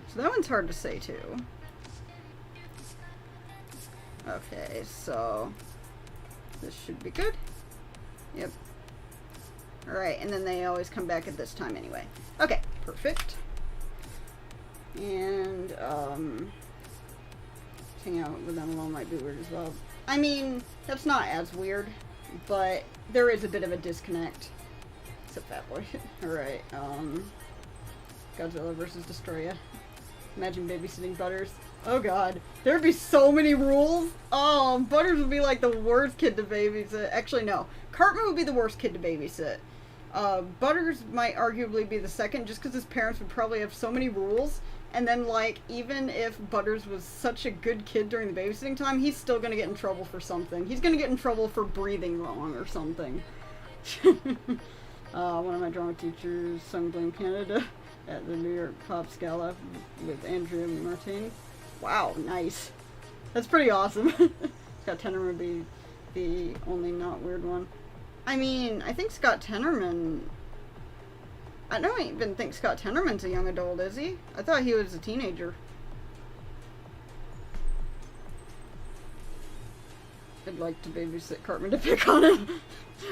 So that one's hard to say, too. Okay, so this should be good. Yep. Alright, and then they always come back at this time anyway. Okay, perfect. And, hang out with them alone might be weird as well. I mean, that's not as weird, but there is a bit of a disconnect. Except Fat Boy. Alright, Godzilla versus Destroya. Imagine babysitting Butters. Oh god. There'd be so many rules. Oh, Butters would be like the worst kid to babysit. Actually, no. Cartman would be the worst kid to babysit. Butters might arguably be the second, just because his parents would probably have so many rules. And then, like, even if Butters was such a good kid during the babysitting time, he's still gonna get in trouble for something. He's gonna get in trouble for breathing wrong or something. One of my drama teachers sung Blame Canada at the New York Pops Gala with Andrea Martin. Wow, nice. That's pretty awesome. Scott Tenorman would be the only not weird one. I mean, I think Scott Tenorman... I don't even think Scott Tenorman's a young adult, is he? I thought he was a teenager. I'd like to babysit Cartman to pick on him.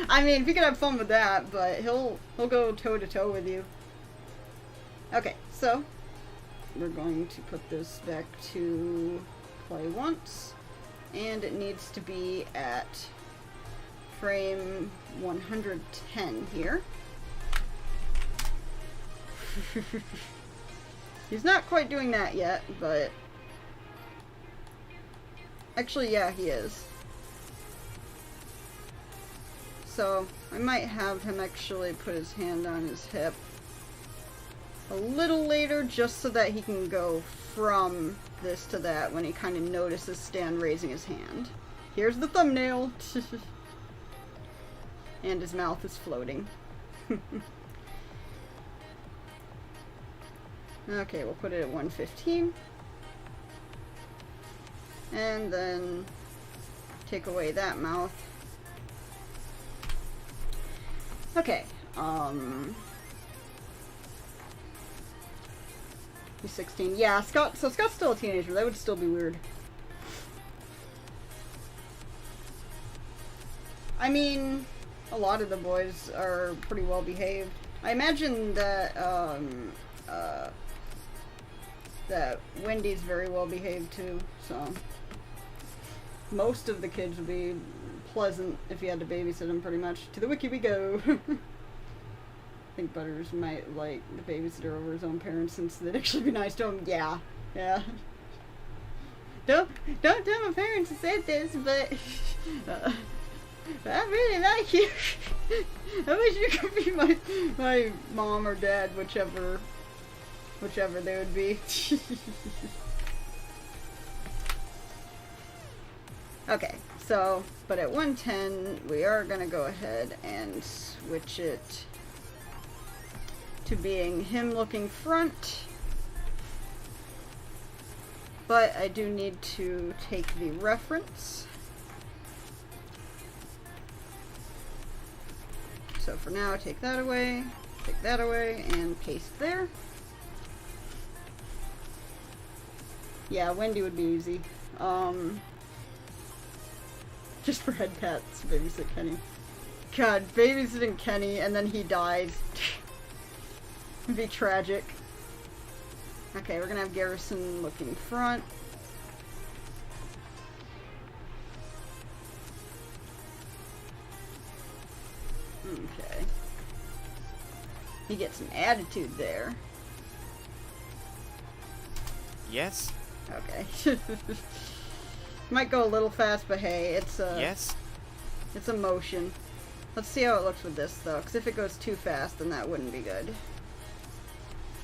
I mean, if you could have fun with that, but he'll go toe-to-toe with you. Okay, so we're going to put this back to play once, and it needs to be at frame 110 here. He's not quite doing that yet, but actually, yeah, he is. So I might have him actually put his hand on his hip a little later, just so that he can go from this to that when he kind of notices Stan raising his hand. Here's the thumbnail. And his mouth is floating. Okay, we'll put it at 115. And then take away that mouth. Okay, he's 16. Yeah, Scott, so Scott's still a teenager. That would still be weird. I mean, a lot of the boys are pretty well behaved. I imagine that, that Wendy's very well behaved too, so most of the kids would be pleasant if you had to babysit them, pretty much. To the wiki we go. I think Butters might like the babysitter over his own parents since they'd actually be nice to him. Yeah, yeah. Don't tell my parents I said this, but I really like you. I wish you could be my mom or dad, whichever they would be. Okay, so, but at 110, we are going to go ahead and switch it to being him looking front. But I do need to take the reference. So for now, take that away, and paste there. Yeah, Wendy would be easy. Just for head pats, babysit Kenny. God, babysitting Kenny and then he dies. It'd be tragic. Okay, we're gonna have Garrison looking front. Okay. He gets some attitude there. Yes. Okay. Might go a little fast, but hey, it's Yes. it's a motion. Let's see how it looks with this though, because if it goes too fast, then that wouldn't be good.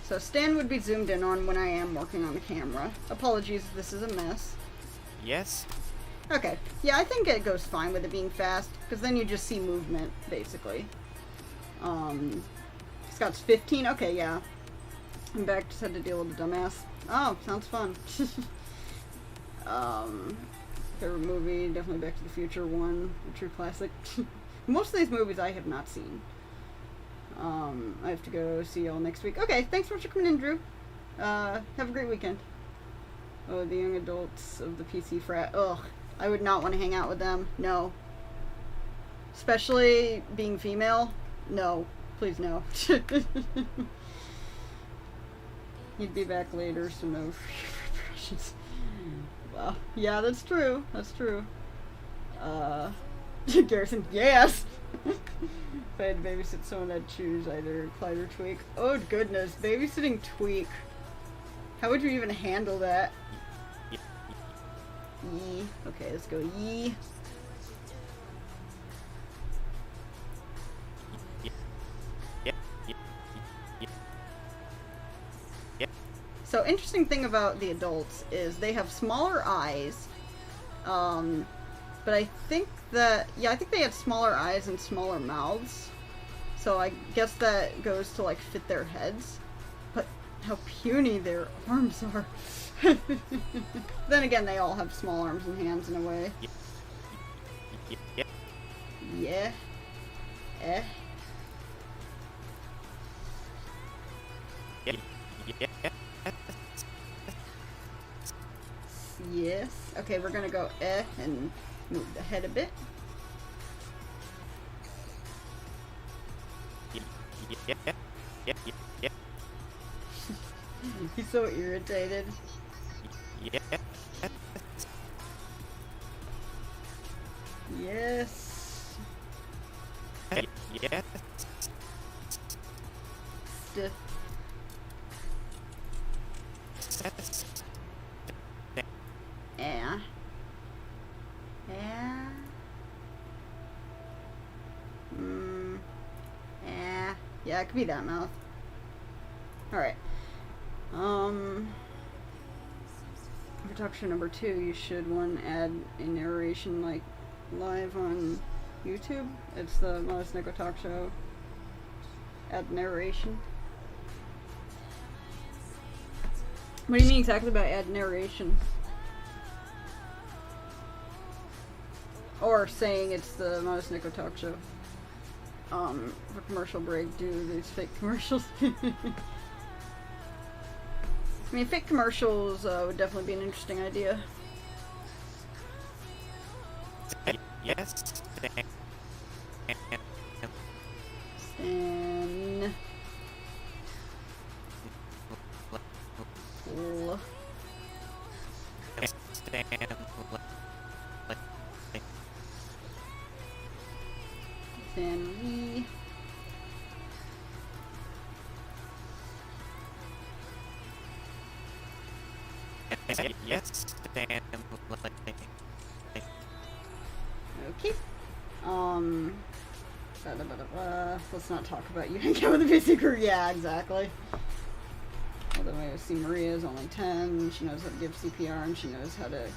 So Stan would be zoomed in on when I am working on the camera. Apologies if this is a mess. Yes. Okay, yeah, I think it goes fine with it being fast, because then you just see movement, basically. Scott's 15? Okay, yeah. I'm back, just had to deal with the dumbass. Oh, sounds fun. Favorite movie, definitely Back to the Future 1, a true classic. Most of these movies I have not seen. I have to go see y'all next week. Okay, thanks so much for coming in, Drew. Have a great weekend. Oh, the young adults of the PC frat. Ugh, I would not want to hang out with them. No. Especially being female. No. Please no. He'd be back later, so no repercussions. Well, yeah, that's true. That's true. Garrison, yes! If I had to babysit someone, I'd choose either Clyde or Tweak. Oh, goodness. Babysitting Tweak. How would you even handle that? Yee. Okay, let's go yee. So, interesting thing about the adults is they have smaller eyes. But I think that, yeah, I think they have smaller eyes and smaller mouths. So I guess that goes to, like, fit their heads. But how puny their arms are. Then again, they all have small arms and hands in a way. Yeah. Eh. Yes. Okay, we're gonna go and move the head a bit. He's so irritated. Yes. Stiff. Yeah. Yeah. Yeah. Yeah, it could be that mouth. Alright. For talk show number 2, you should add a narration like live on YouTube. It's the Modest Neko Talk Show. Add narration. What do you mean exactly by add narration? Or saying it's the Modest Nico talk show. For commercial break, do these fake commercials. I mean, fake commercials would definitely be an interesting idea. Yes. Stan. Cool. Stanley. Yes. Okay. Let's not talk about you hanging out with the PC crew. Yeah, exactly. Although I see Maria is only 10, she knows how to give CPR, and she knows how to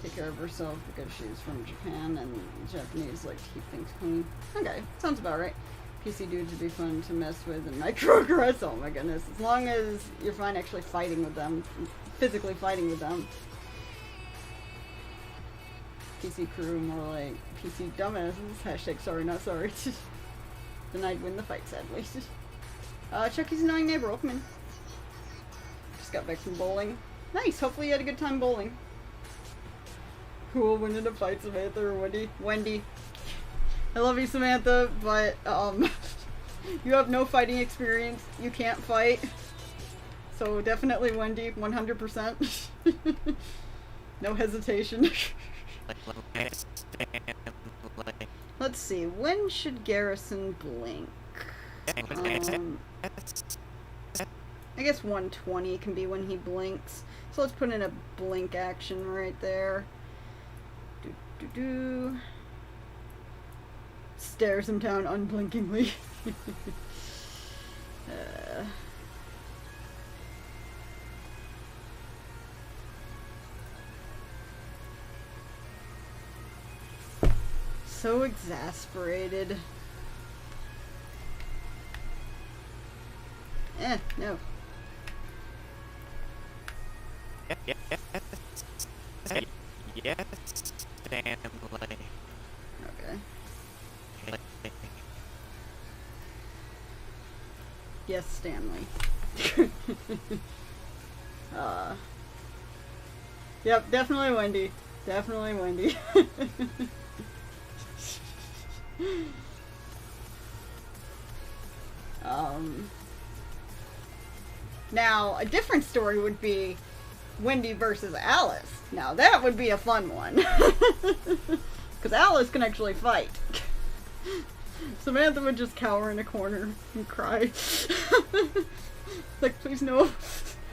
take care of herself because she's from Japan, and Japanese like to keep things clean. Okay, sounds about right. PC dudes would be fun to mess with and microaggress. Oh my goodness. As long as you're fine actually fighting with them, physically fighting with them. PC crew, more like PC dumbasses. Hashtag sorry, not sorry. Then I'd win the fight, sadly. Chucky's annoying neighbor, welcome in. Just got back from bowling. Nice, hopefully you had a good time bowling. Cool, winning a fight, Samantha or Wendy? Wendy. I love you, Samantha, but, you have no fighting experience. You can't fight. So definitely Wendy, 100%. No hesitation. Let's see, when should Garrison blink? I guess 120 can be when he blinks. So let's put in a blink action right there. Stares him down unblinkingly. So exasperated. No. Yes, Stanley. Okay. Yes, Stanley. Yep, definitely Wendy. Definitely Wendy. Now, a different story would be Wendy versus Alice. Now, that would be a fun one. Because Alice can actually fight. Samantha would just cower in a corner and cry. Like, please no.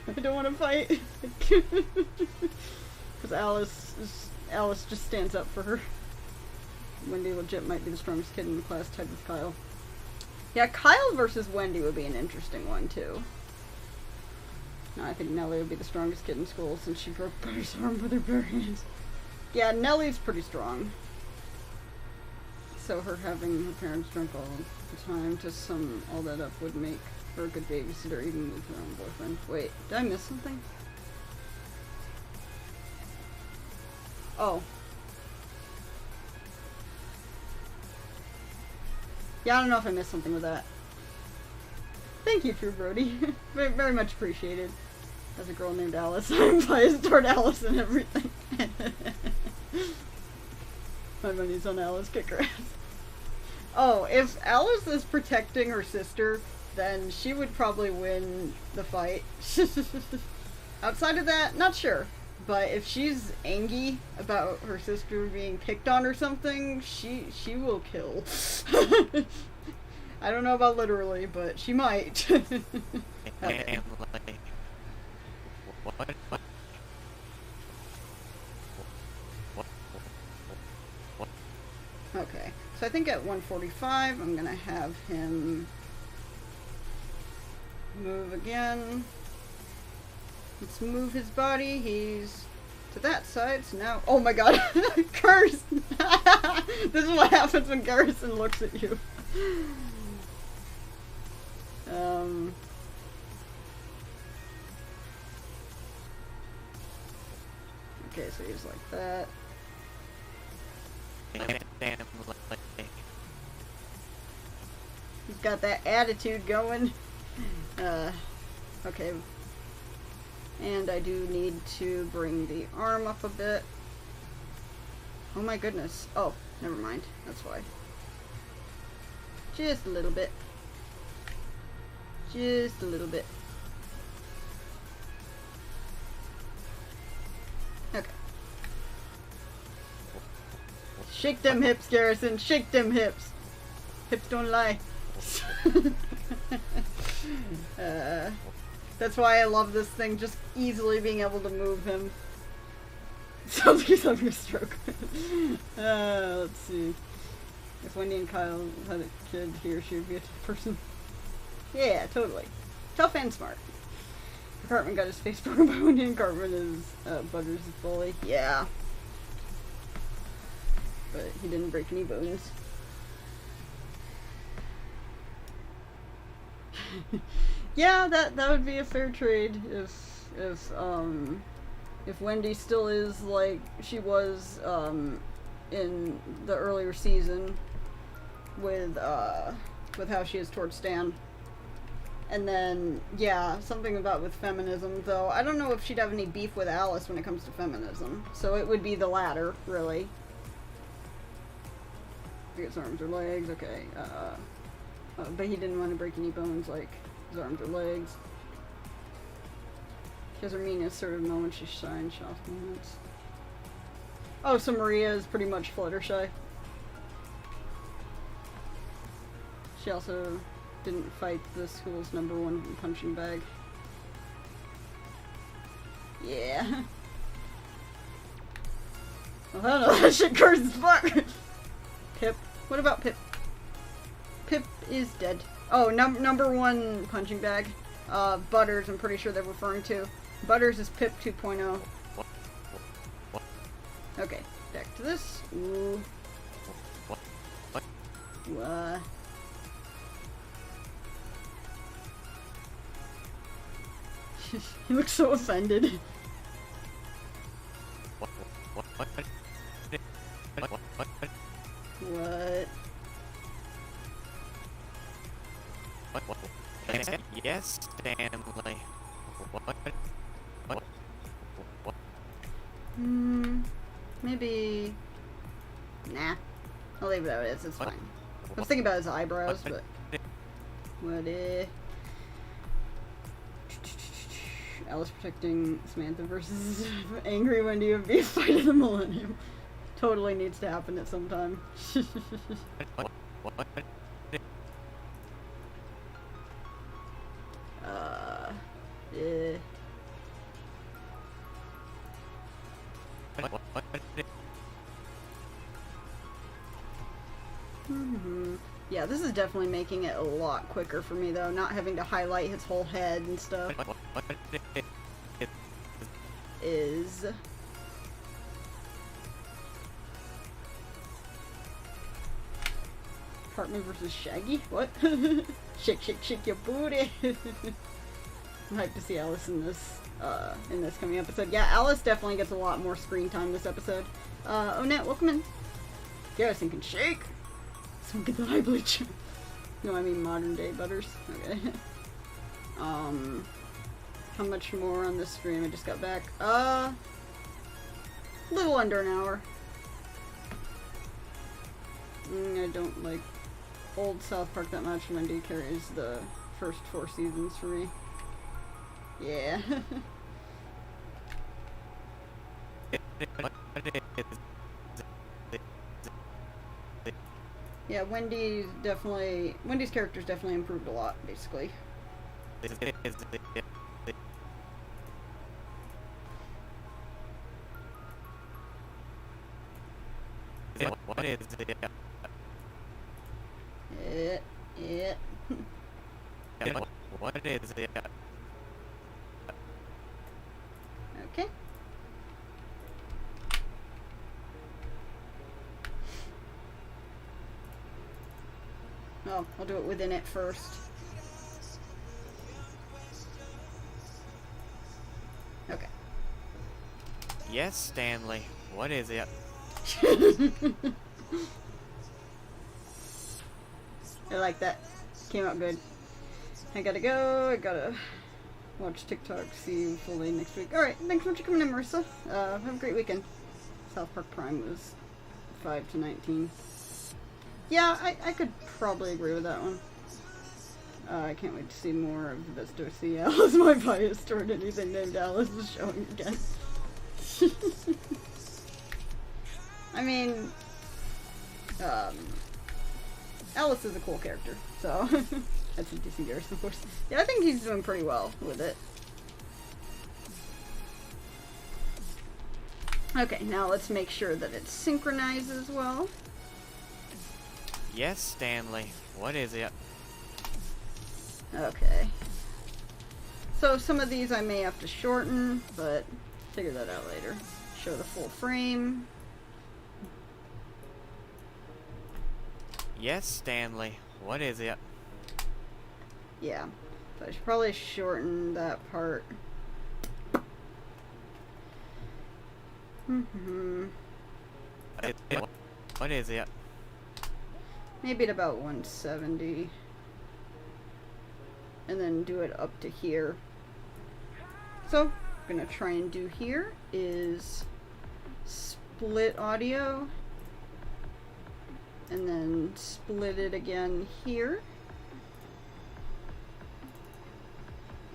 I don't want to fight. Because Alice just stands up for her. Wendy legit might be the strongest kid in the class, tied with Kyle. Yeah, Kyle versus Wendy would be an interesting one, too. No, I think Nellie would be the strongest kid in school since she broke Buddy's arm with her bare hands. Yeah, Nellie's pretty strong. So her having her parents drunk all the time to sum all that up would make her a good babysitter even with her own boyfriend. Wait, did I miss something? Oh. Yeah, I don't know if I missed something with that. Thank you, True Brody. Very, very much appreciated. As a girl named Alice, I'm biased toward Alice and everything. My money's on Alice, kick her ass. Oh, if Alice is protecting her sister, then she would probably win the fight. Outside of that, not sure. But if she's angry about her sister being picked on or something, she will kill. I don't know about literally, but she might. Okay. Okay, so I think at 145 I'm gonna have him move again. Let's move his body. He's to that side, so now... Oh my god! Curse! This is what happens when Garrison looks at you. Okay, so he's like that. He's got that attitude going. Okay. And I do need to bring the arm up a bit. Oh my goodness. Oh, never mind. That's why. Just a little bit. Just a little bit. Okay. Shake them hips, Garrison. Shake them hips. Hips don't lie. That's why I love this thing, just easily being able to move him. Sounds like he's having a stroke. Let's see. If Wendy and Kyle had a kid, he or she would be a tough person. Yeah, totally. Tough and smart. Cartman got his face broken by Wendy, and Cartman is Butters' bully. Yeah. But he didn't break any bones. Yeah, that would be a fair trade if Wendy still is like she was in the earlier season with how she is towards Stan. And then yeah, something about with feminism, though I don't know if she'd have any beef with Alice when it comes to feminism. So it would be the latter, really. I guess arms or legs, okay. But he didn't want to break any bones, like his arms or legs. She has her meanest sort of moments, she shines, soft moments. Oh, so Maria is pretty much Fluttershy. She also didn't fight the school's #1 punching bag. Yeah. Oh, hell no, that shit curses as fuck! Pip. What about Pip? Pip is dead. Oh, #1 punching bag. Butters, I'm pretty sure they're referring to. Butters is Pip 2.0. Okay, back to this. Ooh. He looks so offended. What? Yes, Stanley. Maybe. Nah. I'll leave it how it is. It's fine. I was thinking about his eyebrows, but. What if. Alice protecting Samantha versus Angry Wendy would be a fight of the millennium. Totally needs to happen at some time. Yeah. Yeah, this is definitely making it a lot quicker for me, though, not having to highlight his whole head and stuff. Is... Cartman versus Shaggy? What? Shake, shake, shake your booty! I'm hyped to see Alice in this coming episode. Yeah, Alice definitely gets a lot more screen time this episode. Onette, welcome in. Garrison can shake! So get the high bleach. No, I mean modern day Butters. Okay. How much more on this stream? I just got back. A little under an hour. I don't like old South Park that much. Wendy carries the first 4 seasons for me. Yeah. Yeah, Wendy's character's definitely improved a lot, basically. What is it? Yeah. What is it? Okay. Oh, I'll do it within it first. Okay. Yes, Stanley. What is it? I like that. Came out good. I gotta go. I gotta watch TikTok. See you fully next week. Alright, thanks so much for coming in, Marissa. Have a great weekend. South Park Prime was 5 to 19. Yeah, I could probably agree with that one. I can't wait to see more of the best OC. Alice, my bias toward anything named Alice is showing again. I mean, Alice is a cool character, so that's a DC Garrison, of course. Yeah, I think he's doing pretty well with it. Okay, now let's make sure that it synchronizes well. Yes, Stanley. What is it? Okay. So some of these I may have to shorten, but figure that out later. Show the full frame. Yes, Stanley. What is it? Yeah. So I should probably shorten that part. What is it? Maybe at about 170. And then do it up to here. So, I'm gonna try and do here is split audio. And then split it again here.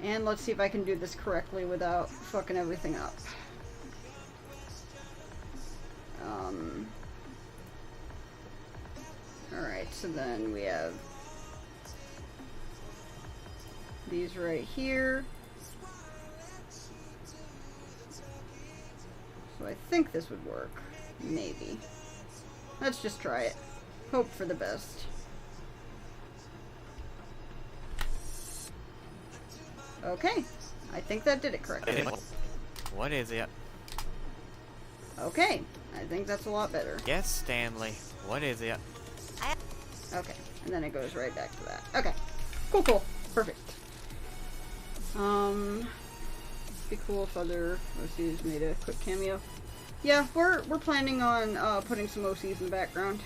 And let's see if I can do this correctly without fucking everything up. Alright, so then we have these right here. So I think this would work. Maybe. Let's just try it. Hope for the best. Okay. I think that did it correctly. What is it? Okay. I think that's a lot better. Yes, Stanley. What is it? Okay. And then it goes right back to that. Okay. Cool, cool. Perfect. Be cool if other OCs made a quick cameo. Yeah, we're planning on putting some OCs in the background.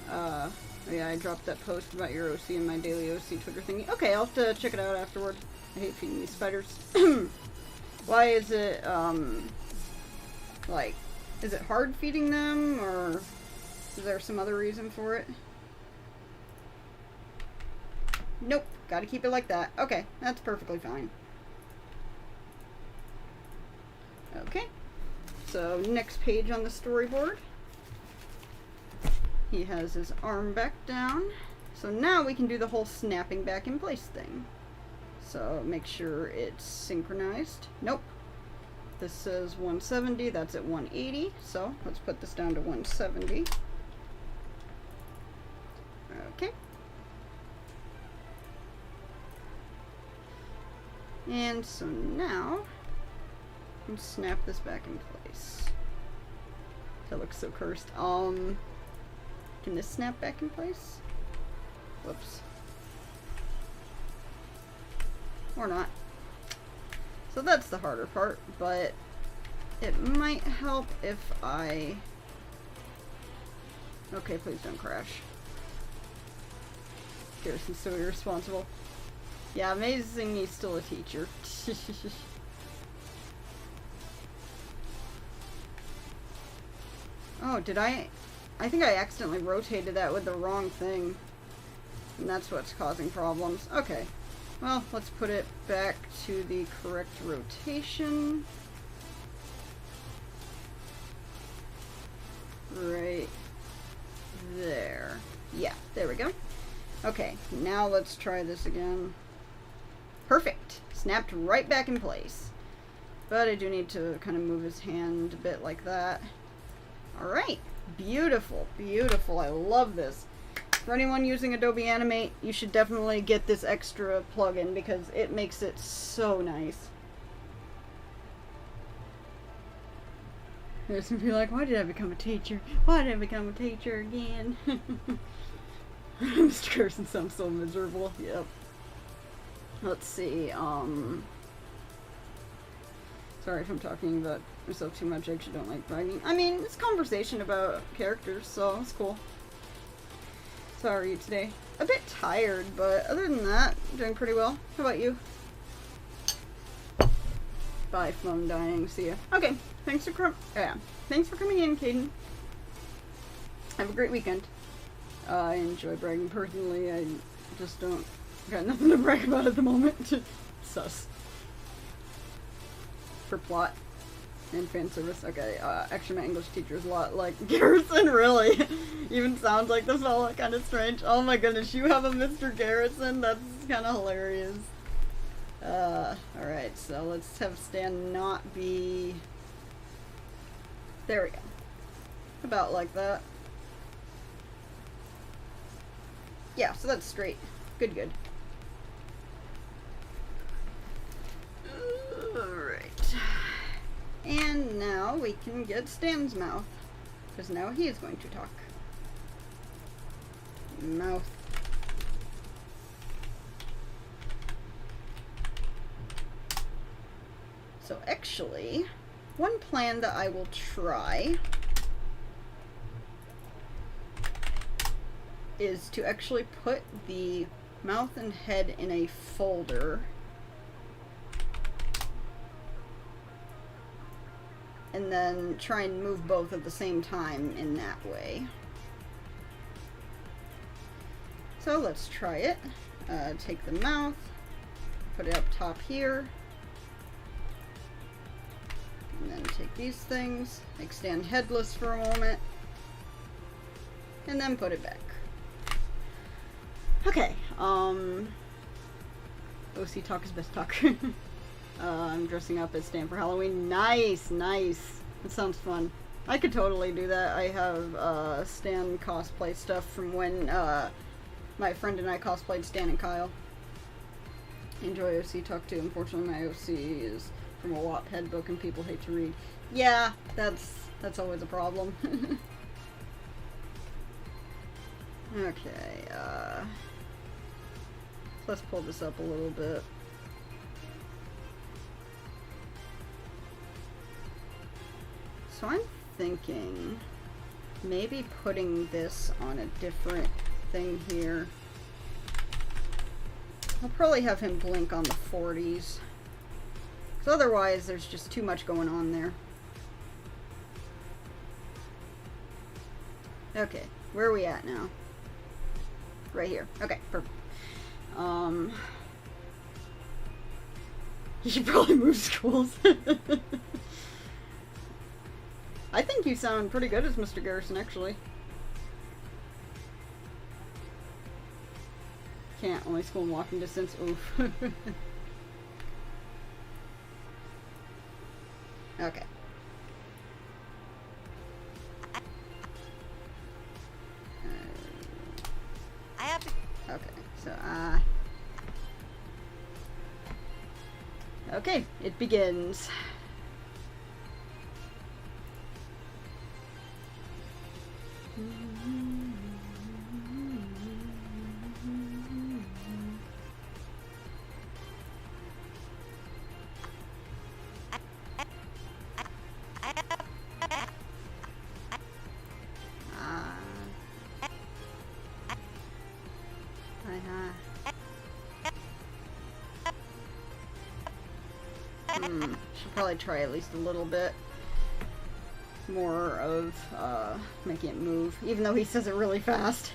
Yeah, I dropped that post about your OC in my daily OC Twitter thingy. Okay, I'll have to check it out afterward. I hate feeding these spiders. Why is it, like, is it hard feeding them, or is there some other reason for it? Nope, gotta keep it like that. Okay, that's perfectly fine. Okay, so next page on the storyboard. He has his arm back down. So now we can do the whole snapping back in place thing. So make sure it's synchronized. Nope. This says 170, that's at 180. So let's put this down to 170. Okay. And so now, let's snap this back in place. That looks so cursed. Can this snap back in place? Whoops. Or not. So that's the harder part, but it might help if I... Okay, please don't crash. Garrison's so irresponsible. Yeah, amazing he's still a teacher. Oh, did I think I accidentally rotated that with the wrong thing. And that's what's causing problems. Okay. Well, let's put it back to the correct rotation. Right there. Yeah, there we go. Okay, now let's try this again. Perfect. Snapped right back in place. But I do need to kind of move his hand a bit like that. Alright. Beautiful. Beautiful. I love this. For anyone using Adobe Animate, you should definitely get this extra plugin because it makes it so nice. There's gonna be like, why did I become a teacher? Why did I become a teacher again? Mr. Garrison sounds so miserable. Yep. Let's see, so Sorry if I'm talking about myself too much. I actually don't like bragging. I mean, it's conversation about characters, so it's cool. So how are you today? A bit tired, but other than that, doing pretty well. How about you? Bye, phone dying. See ya. Okay, thanks for coming in, Caden. Have a great weekend. I enjoy bragging personally. I just don't got nothing to brag about at the moment. Sus. For plot and fan service. Okay, actually my English teacher is a lot like Garrison, really. Even sounds like the fella, kind of strange. Oh my goodness, you have a Mr. Garrison? That's kind of hilarious. Alright, so let's have Stan not be... There we go. About like that. Yeah, so that's straight. Good, good. Alright. And now we can get Stan's mouth. Because now he is going to talk. Mouth. So actually, one plan that I will try is to actually put the mouth and head in a folder and then try and move both at the same time in that way. So let's try it. Take the mouth, put it up top here, and then take these things, make Stan headless for a moment, and then put it back. Okay, OC talk is best talk. I'm dressing up as Stan for Halloween. Nice, nice. That sounds fun. I could totally do that. I have Stan cosplay stuff from when my friend and I cosplayed Stan and Kyle. Enjoy OC talk too. Unfortunately, my OC is from a Wattpad book and people hate to read. Yeah, that's always a problem. Okay, let's pull this up a little bit. So I'm thinking maybe putting this on a different thing here. I'll probably have him blink on the 40s. Because otherwise there's just too much going on there. Okay, where are we at now? Right here. Okay, perfect. You should probably move schools. I think you sound pretty good as Mr. Garrison, actually. Can't, only school in walking distance. Oof. Okay. I have to. Okay, so, okay, it begins. Should probably try at least a little bit more of making it move, even though he says it really fast.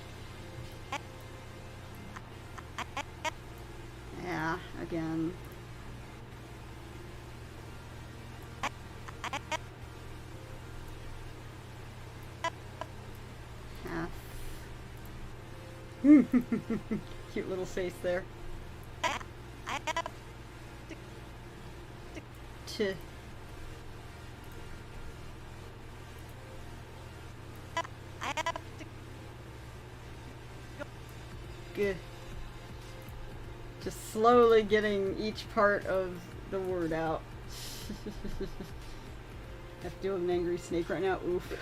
Yeah, again. Half. Cute little face there. To good. Just slowly getting each part of the word out. I have to deal with an angry snake right now. Oof.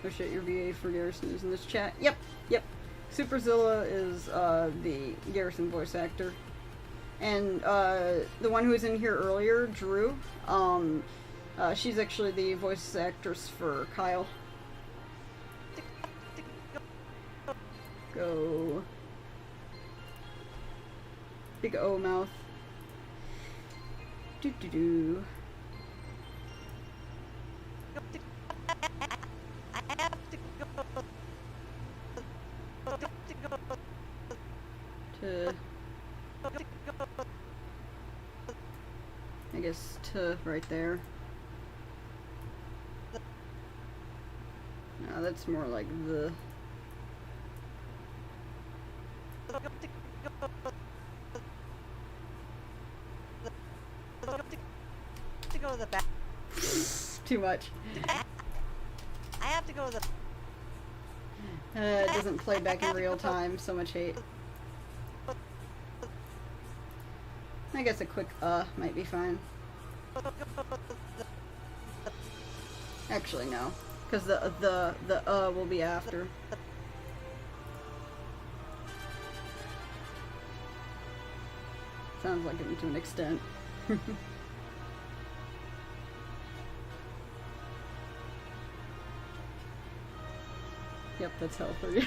Oh shit, your VA for Garrison is in this chat. Yep, yep. Superzilla is the Garrison voice actor. And the one who was in here earlier, Drew, she's actually the voice actress for Kyle. Go. Big O mouth. Doo doo doo. To. I guess to right there. No, that's more like the. To go to the back. Too much. I have to go to the. It doesn't play back in real time. So much hate. I guess a quick might be fine. Actually, no, because the will be after. Sounds like it to an extent. Yep, that's hell for you.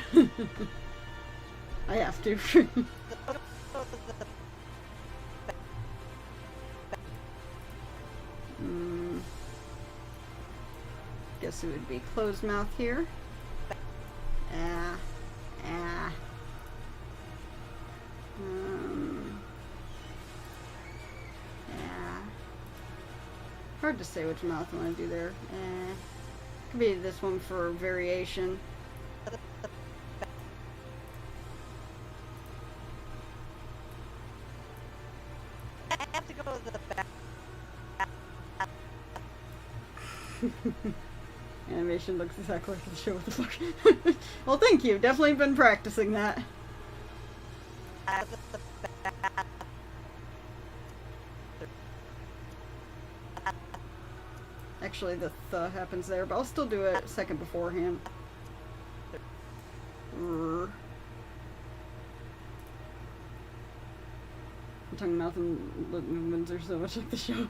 I have to. Guess it would be closed mouth here. Yeah. Hard to say which mouth I want to do there. Could be this one for variation. I have to go to the back. Animation looks exactly like the show. What the fuck? Well, thank you. Definitely been practicing that. Actually, the th happens there, but I'll still do it a second beforehand. Tongue, mouth, and lip movements are so much like the show.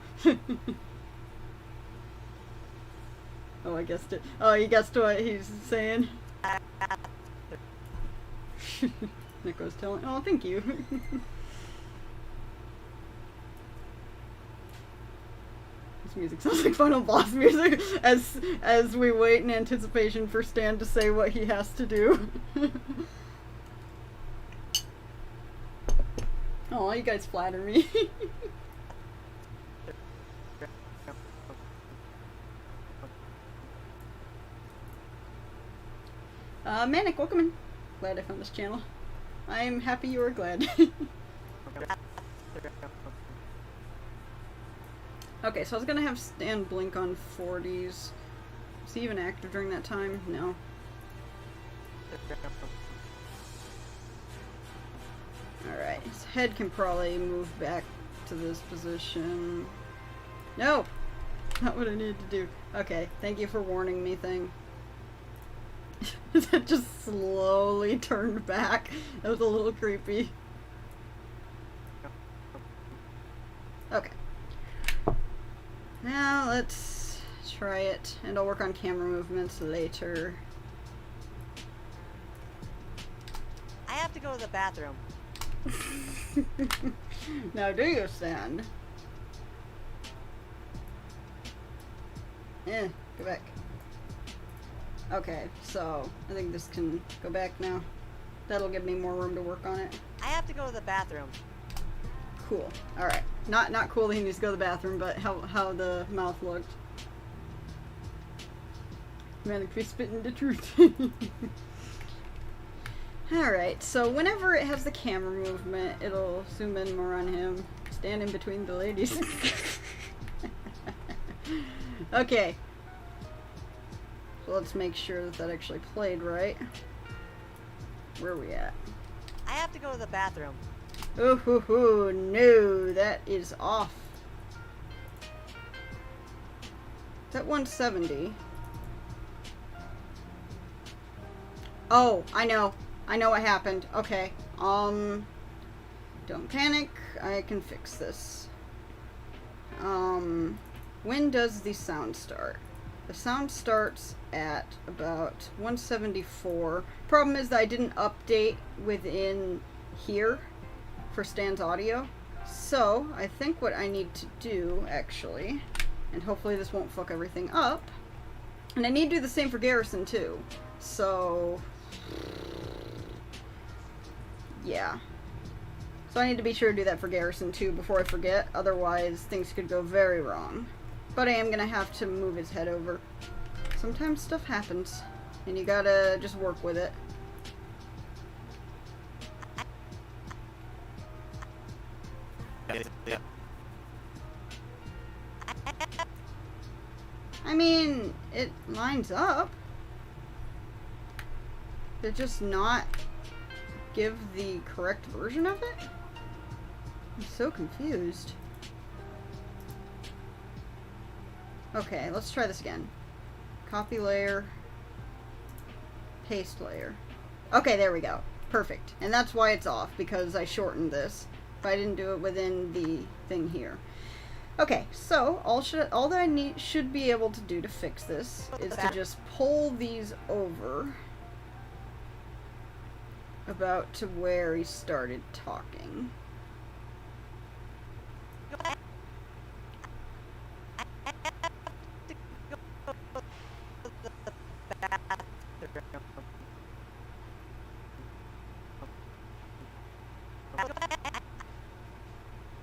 Oh, I guessed it. Oh, you guessed what he's saying? Nico's telling. Oh, thank you. This music sounds like final boss music as we wait in anticipation for Stan to say what he has to do. Oh, you guys flatter me. Manic, welcome in. Glad I found this channel. I'm happy you are glad. Okay, so I was gonna have Stan blink on 40s. Is he even active during that time? No. Alright, his head can probably move back to this position. No! Not what I needed to do. Okay, thank you for warning me thing. That just slowly turned back. That was a little creepy. Okay. Now let's try it, and I'll work on camera movements later. I have to go to the bathroom. Now do you, Stan? Go back. Okay, so I think this can go back now. That'll give me more room to work on it. I have to go to the bathroom. Cool. Alright. Not cool that he needs to go to the bathroom, but how the mouth looked. Man, if spitting the truth. Alright, so whenever it has the camera movement, it'll zoom in more on him. Stand in between the ladies. Okay. So let's make sure that that actually played right. Where are we at? I have to go to the bathroom. Ooh, hoo, hoo, no, that is off. Is that 170? Oh, I know. I know what happened. Okay. Don't panic, I can fix this. When does the sound start? The sound starts at about 174. Problem is that I didn't update within here for Stan's audio. So, I think what I need to do, actually, and hopefully this won't fuck everything up, and I need to do the same for Garrison, too. So, yeah. So I need to be sure to do that for Garrison, too, before I forget. Otherwise, things could go very wrong. But I am going to have to move his head over. Sometimes stuff happens, and you gotta just work with it. Yeah. I mean, it lines up. Did it just not give the correct version of it? I'm so confused. Okay, let's try this again. Copy layer. Paste layer. Okay, there we go. Perfect. And that's why it's off, because I shortened this. But I didn't do it within the thing here. Okay, so all that I should be able to do to fix this is to just pull these over about to where he started talking.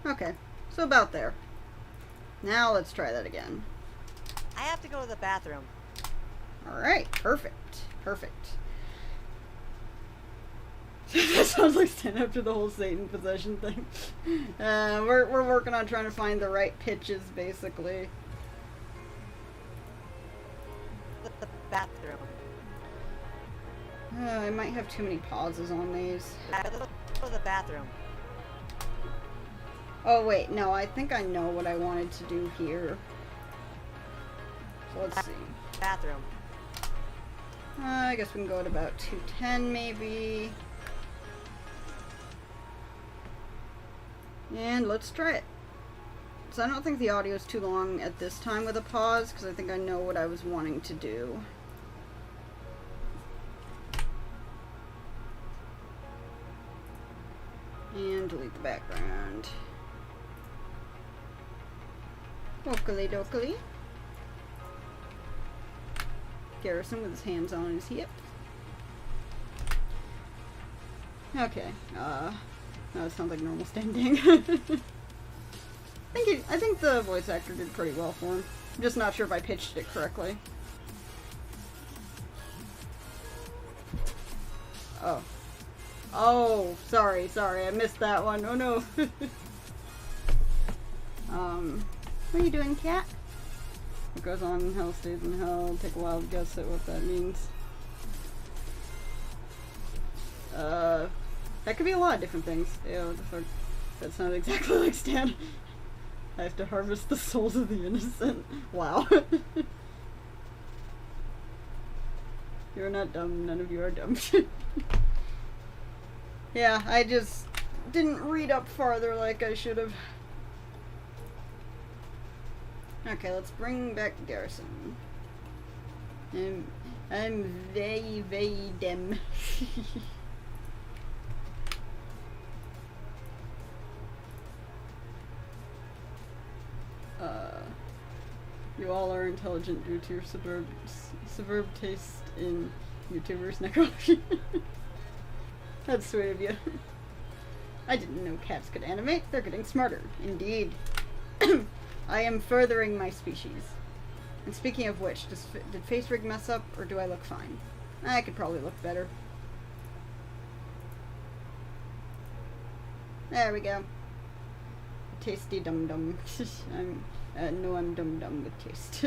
Okay, so about there. Now let's try that again. I have to go to the bathroom. Alright, perfect. Perfect. That sounds like Stan after the whole Satan possession thing. We're working on trying to find the right pitches, basically. The bathroom. I might have too many pauses on these. I have to go to the bathroom. Oh wait, no, I think I know what I wanted to do here. So let's see. Bathroom. I guess we can go at about 210 maybe. And let's try it. So I don't think the audio is too long at this time with a pause, because I think I know what I was wanting to do. And delete the background. Oakley dokley. Garrison with his hands on his hip. Okay, no, it sounds like normal standing. I think the voice actor did pretty well for him. I'm just not sure if I pitched it correctly. Oh. Oh, sorry, I missed that one. Oh no. What are you doing, cat? What goes on in hell stays in hell. Take a wild guess at what that means. That could be a lot of different things. Ew, what the fuck? That sounded exactly like Stan. I have to harvest the souls of the innocent. Wow. You're not dumb. None of you are dumb. Yeah, I just didn't read up farther like I should have. Okay, let's bring back Garrison. I'm very, very dumb. You all are intelligent due to your superb taste in YouTubers, Neko. That's sweet of you. I didn't know cats could animate. They're getting smarter. Indeed. I am furthering my species. And speaking of which, did face rig mess up, or do I look fine? I could probably look better. There we go. Tasty dum-dum. I'm dum-dum with taste.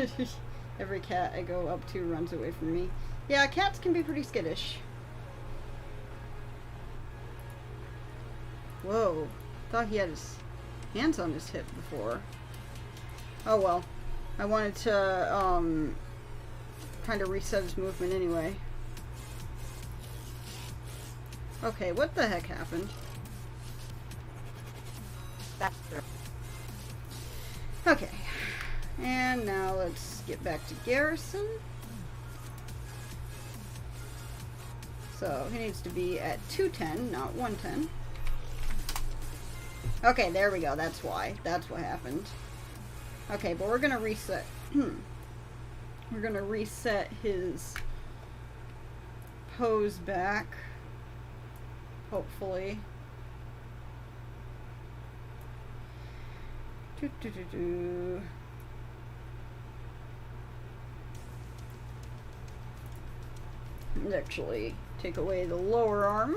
Every cat I go up to runs away from me. Yeah, cats can be pretty skittish. Whoa. Thought he had his hands on his hip before. Oh well. I wanted to, kind of reset his movement anyway. Okay, what the heck happened? bathroom. Okay. And now let's get back to Garrison. So he needs to be at 210, not 110. Okay, there we go. That's why. That's what happened. Okay, but we're gonna reset. We're gonna reset his pose back. Hopefully. Do. And actually take away the lower arm.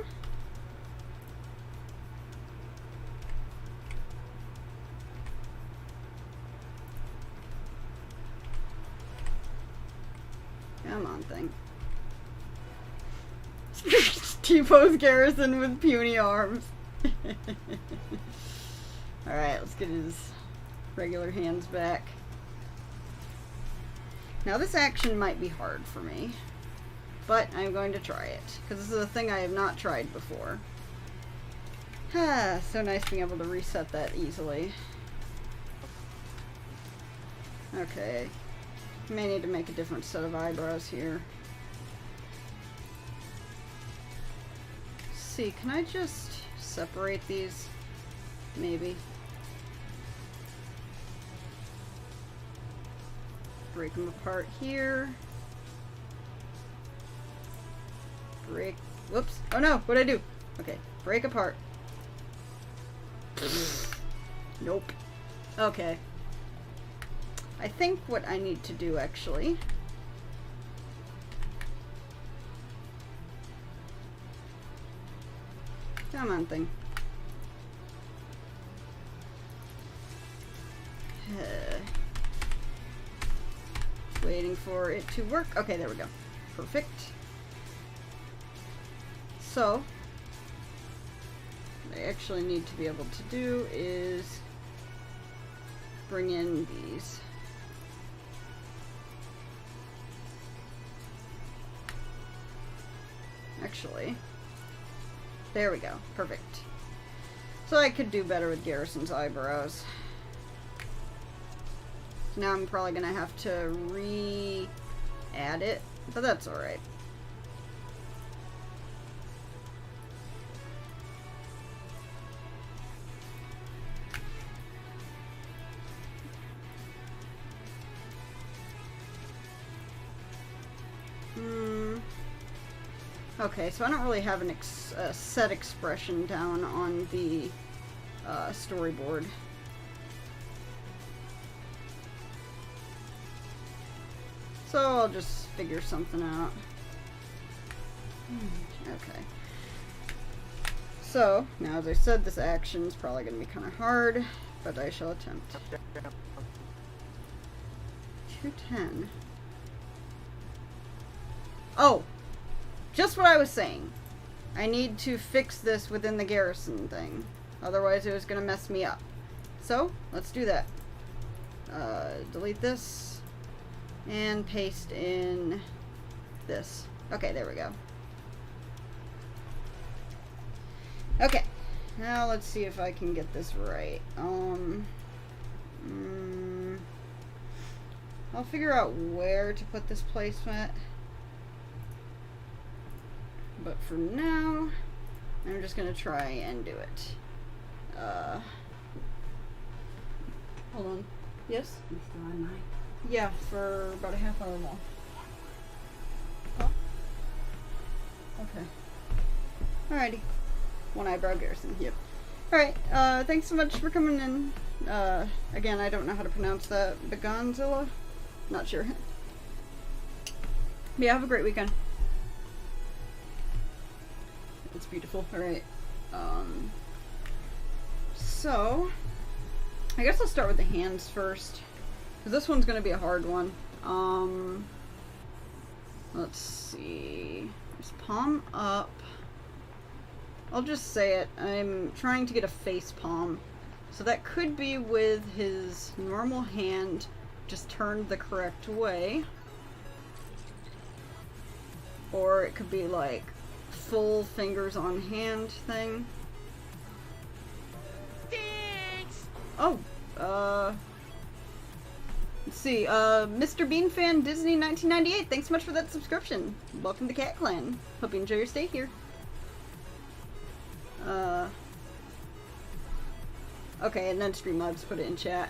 Come on, thing. T-pose Garrison with puny arms. Alright, let's get his regular hands back. Now this action might be hard for me, but I'm going to try it, because this is a thing I have not tried before. So nice being able to reset that easily. Okay. May need to make a different set of eyebrows here. See, can I just separate these? Maybe. Break them apart here. Break. Whoops. Oh no, what'd I do? Okay, break apart. Nope. Okay. I think what I need to do actually come on, thing. Waiting for it to work. Okay, there we go. Perfect. So, what I actually need to be able to do is bring in these. Actually, there we go. Perfect. So I could do better with Garrison's eyebrows. Now I'm probably gonna have to re-add it, but that's alright. Okay, so I don't really have a set expression down on the storyboard. So I'll just figure something out. Okay. So, now as I said, this action is probably going to be kind of hard, but I shall attempt. 210. Oh! Just what I was saying. I need to fix this within the Garrison thing. Otherwise it was going to mess me up. So, let's do that. Delete this. And paste in this. Okay, there we go. Okay. Now let's see if I can get this right. I'll figure out where to put this placement. But for now, I'm just gonna try and do it. Hold on. Yes? You still on mine? Yeah, for about a half hour more. Oh. Okay. Alrighty. One eyebrow Garrison, yep. Alright, thanks so much for coming in. Again, I don't know how to pronounce that. Begonzilla? Not sure. But yeah, have a great weekend. It's beautiful. Alright. So, I guess I'll start with the hands first. Because this one's going to be a hard one. Let's see. There's palm up. I'll just say it. I'm trying to get a face palm. So that could be with his normal hand just turned the correct way. Or it could be like full fingers on hand thing. Thanks! Oh, let's see. Mr. Bean Fan Disney 1998. Thanks so much for that subscription. Welcome to Cat Clan. Hope you enjoy your stay here. Okay, and then Streamlabs put it in chat.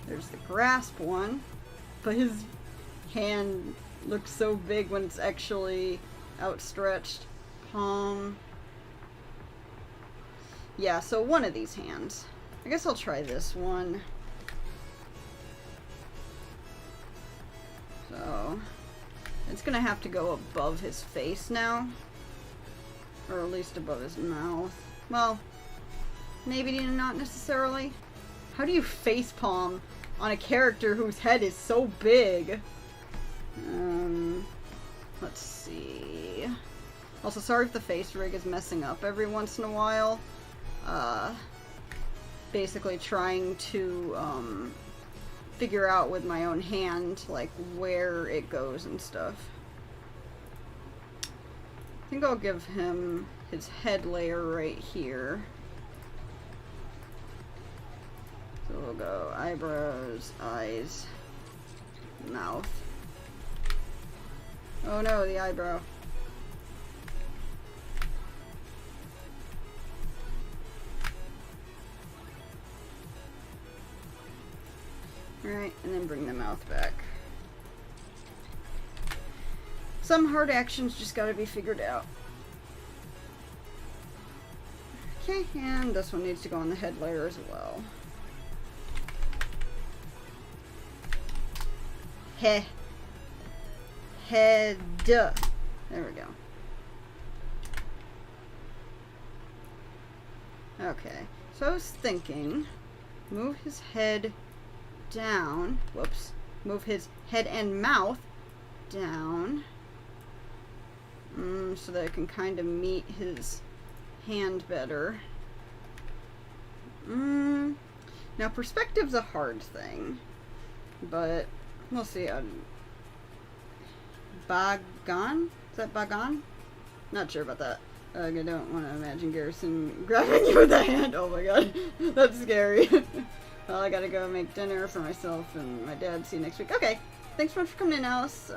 There's the grasp one, but his hand looks so big when it's actually outstretched. Palm. Yeah, so one of these hands. I guess I'll try this one. So, it's gonna have to go above his face now. Or at least above his mouth. Well, maybe not necessarily. How do you facepalm on a character whose head is so big? Let's see. Also, sorry if the face rig is messing up every once in a while. Basically trying to, figure out with my own hand, like, where it goes and stuff. I think I'll give him his head layer right here. So we'll go eyebrows, eyes, mouth. Oh no, the eyebrow. Alright, and then bring the mouth back. Some hard actions just gotta be figured out. Okay, and this one needs to go on the head layer as well. Head. There we go. Okay, so I was thinking, move his head down. Whoops. Move his head and mouth down. So that I can kind of meet his hand better. Now, perspective's a hard thing, but we'll see. Bagan? Is that Bagan? Not sure about that. I don't want to imagine Garrison grabbing you with that hand. Oh my god, that's scary. Well, I gotta go make dinner for myself and my dad. See you next week. Okay, thanks so much for coming in, Alice.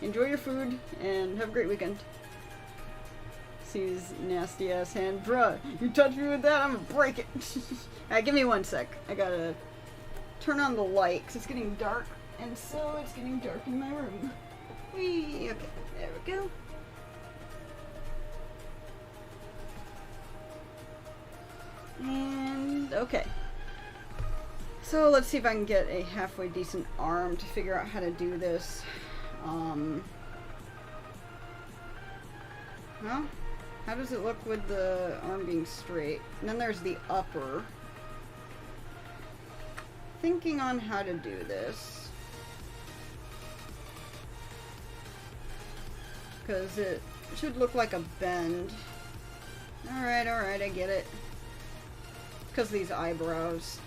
Enjoy your food and have a great weekend. See his nasty ass hand. Bruh, you touch me with that, I'm gonna break it. Alright, give me 1 sec. I gotta turn on the light because it's getting dark, and so it's getting dark in my room. Whee! Okay, there we go. And okay. So let's see if I can get a halfway decent arm to figure out how to do this. Well, how does it look with the arm being straight? And then there's the upper. Thinking on how to do this. Because it should look like a bend. Alright, I get it. Because these eyebrows.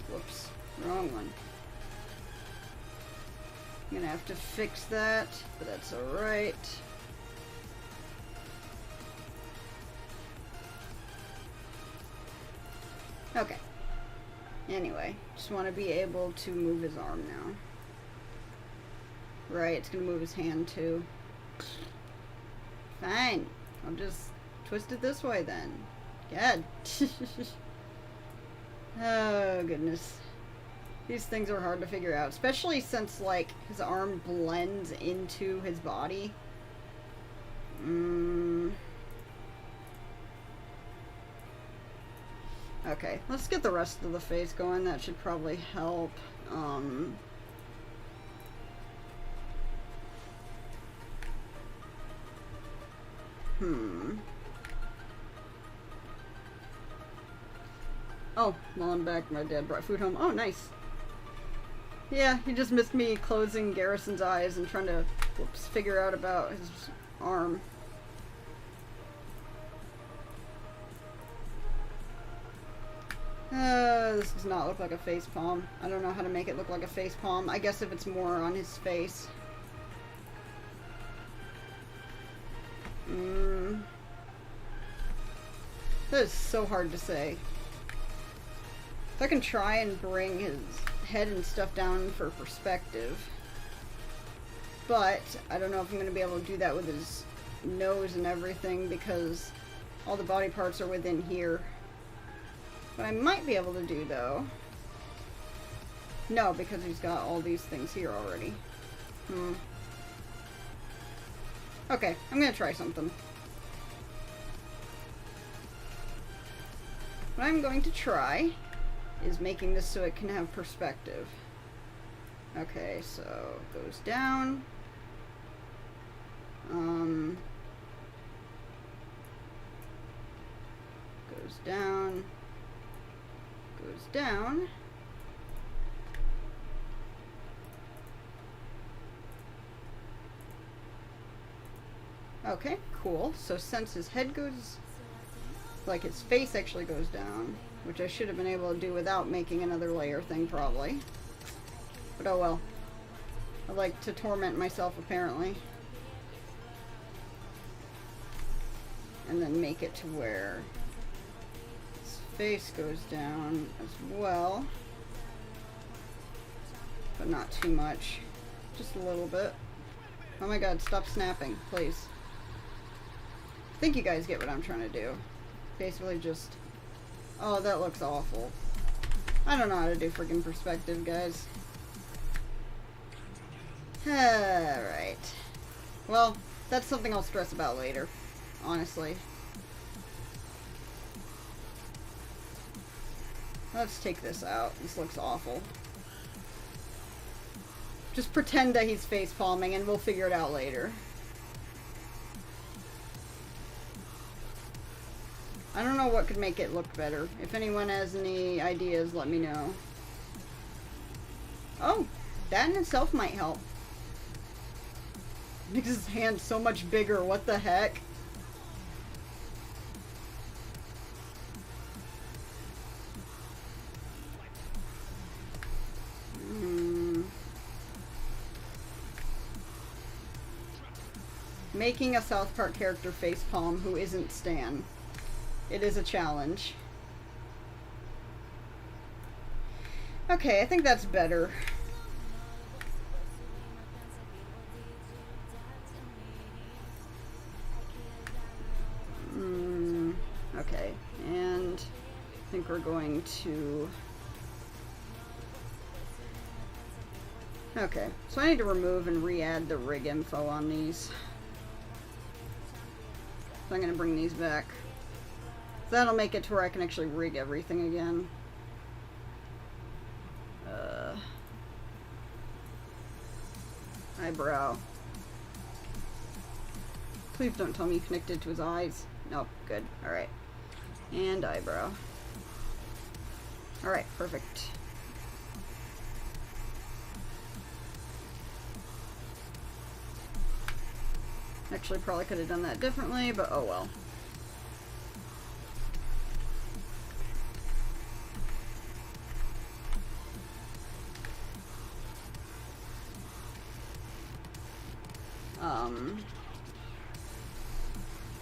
Whoops, wrong one. I'm gonna have to fix that, but that's alright. Okay. Anyway, just want to be able to move his arm now. Right, it's gonna move his hand too. Fine. I'll just twist it this way then. God. Oh, goodness. These things are hard to figure out, especially since, like, his arm blends into his body. Okay, let's get the rest of the face going. That should probably help. Oh, while I'm back, my dad brought food home. Oh, nice. Yeah, he just missed me closing Garrison's eyes and trying to, whoops, figure out about his arm. This does not look like a face palm. I don't know how to make it look like a face palm. I guess if it's more on his face. That is so hard to say. So I can try and bring his head and stuff down for perspective. But I don't know if I'm going to be able to do that with his nose and everything because all the body parts are within here. What I might be able to do though... No, because he's got all these things here already. Okay, I'm going to try something. What I'm going to try is making this so it can have perspective. Okay, so it goes down. Goes down. Goes down. Okay, cool. So since his head goes, like his face actually goes down, which I should have been able to do without making another layer thing probably. But oh well. I like to torment myself apparently. And then make it to where his face goes down as well. But not too much. Just a little bit. Oh my god, stop snapping, please. I think you guys get what I'm trying to do. Basically just... Oh, that looks awful. I don't know how to do friggin' perspective, guys. Alright. Well, that's something I'll stress about later. Honestly. Let's take this out. This looks awful. Just pretend that he's face palming and we'll figure it out later. I don't know what could make it look better. If anyone has any ideas, let me know. Oh, that in itself might help. Makes his hand so much bigger, what the heck? Making a South Park character facepalm who isn't Stan. It is a challenge. Okay, I think that's better. Okay, and I think we're going to... Okay, so I need to remove and re-add the rig info on these. So I'm going to bring these back. That'll make it to where I can actually rig everything again. Eyebrow. Please don't tell me you connected to his eyes. Nope, good. Alright. And eyebrow. Alright, perfect. Actually, probably could have done that differently, but oh well.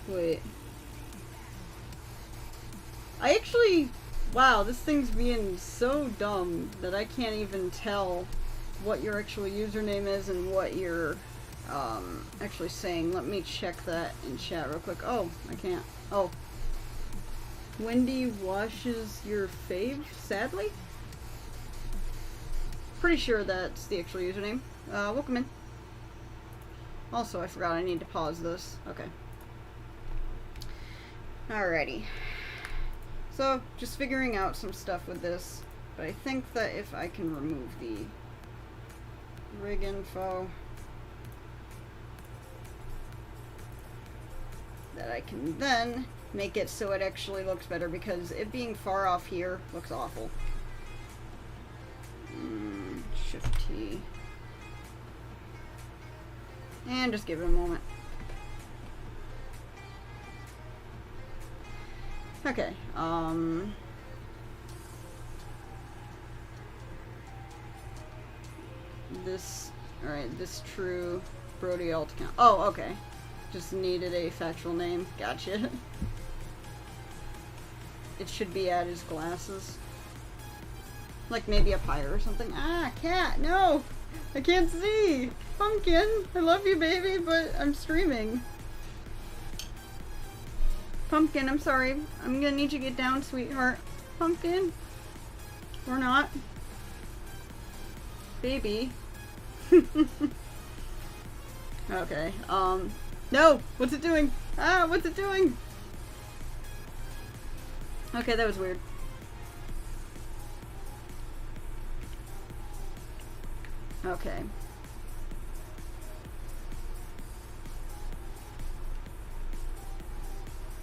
Wait. I actually... Wow, this thing's being so dumb that I can't even tell what your actual username is and what you're actually saying. Let me check that in chat real quick. Oh, I can't. Oh. Wendy washes your fave, sadly? Pretty sure that's the actual username. Welcome in. Also, I forgot I need to pause this. Okay. Alrighty. So, just figuring out some stuff with this. But I think that if I can remove the rig info, that I can then make it so it actually looks better, because it being far off here looks awful. Shift T. And just give it a moment. Okay, this, alright, this true Brody alt count. Oh, okay. Just needed a factual name. Gotcha. It should be at his glasses. Like maybe up higher or something. Ah, cat! No! I can't see! Pumpkin! I love you, baby, but I'm streaming. Pumpkin, I'm sorry. I'm gonna need you to get down, sweetheart. Pumpkin? Or not. Baby. Okay, no! What's it doing? Ah, what's it doing? Okay, that was weird. Okay.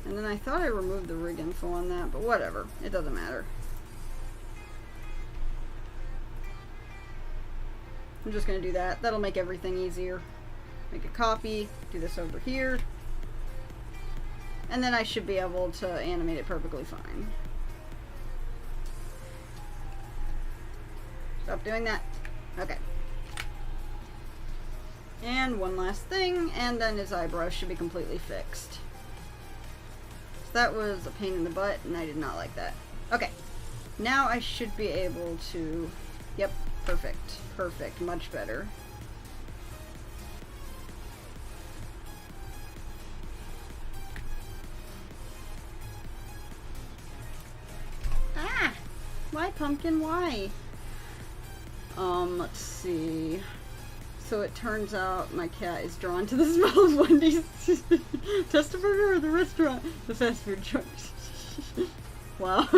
And then I thought I removed the rig info on that, but whatever. It doesn't matter. I'm just gonna do that. That'll make everything easier. Make a copy, do this over here. And then I should be able to animate it perfectly fine. Stop doing that. Okay. And one last thing, and then his eyebrows should be completely fixed. So that was a pain in the butt, and I did not like that. Okay. Now I should be able to... Yep, perfect. Perfect. Much better. Ah! Why, Pumpkin? Why? Let's see. So it turns out my cat is drawn to the smell of Wendy's. Testaburger or the restaurant? The fast food joint. Wow.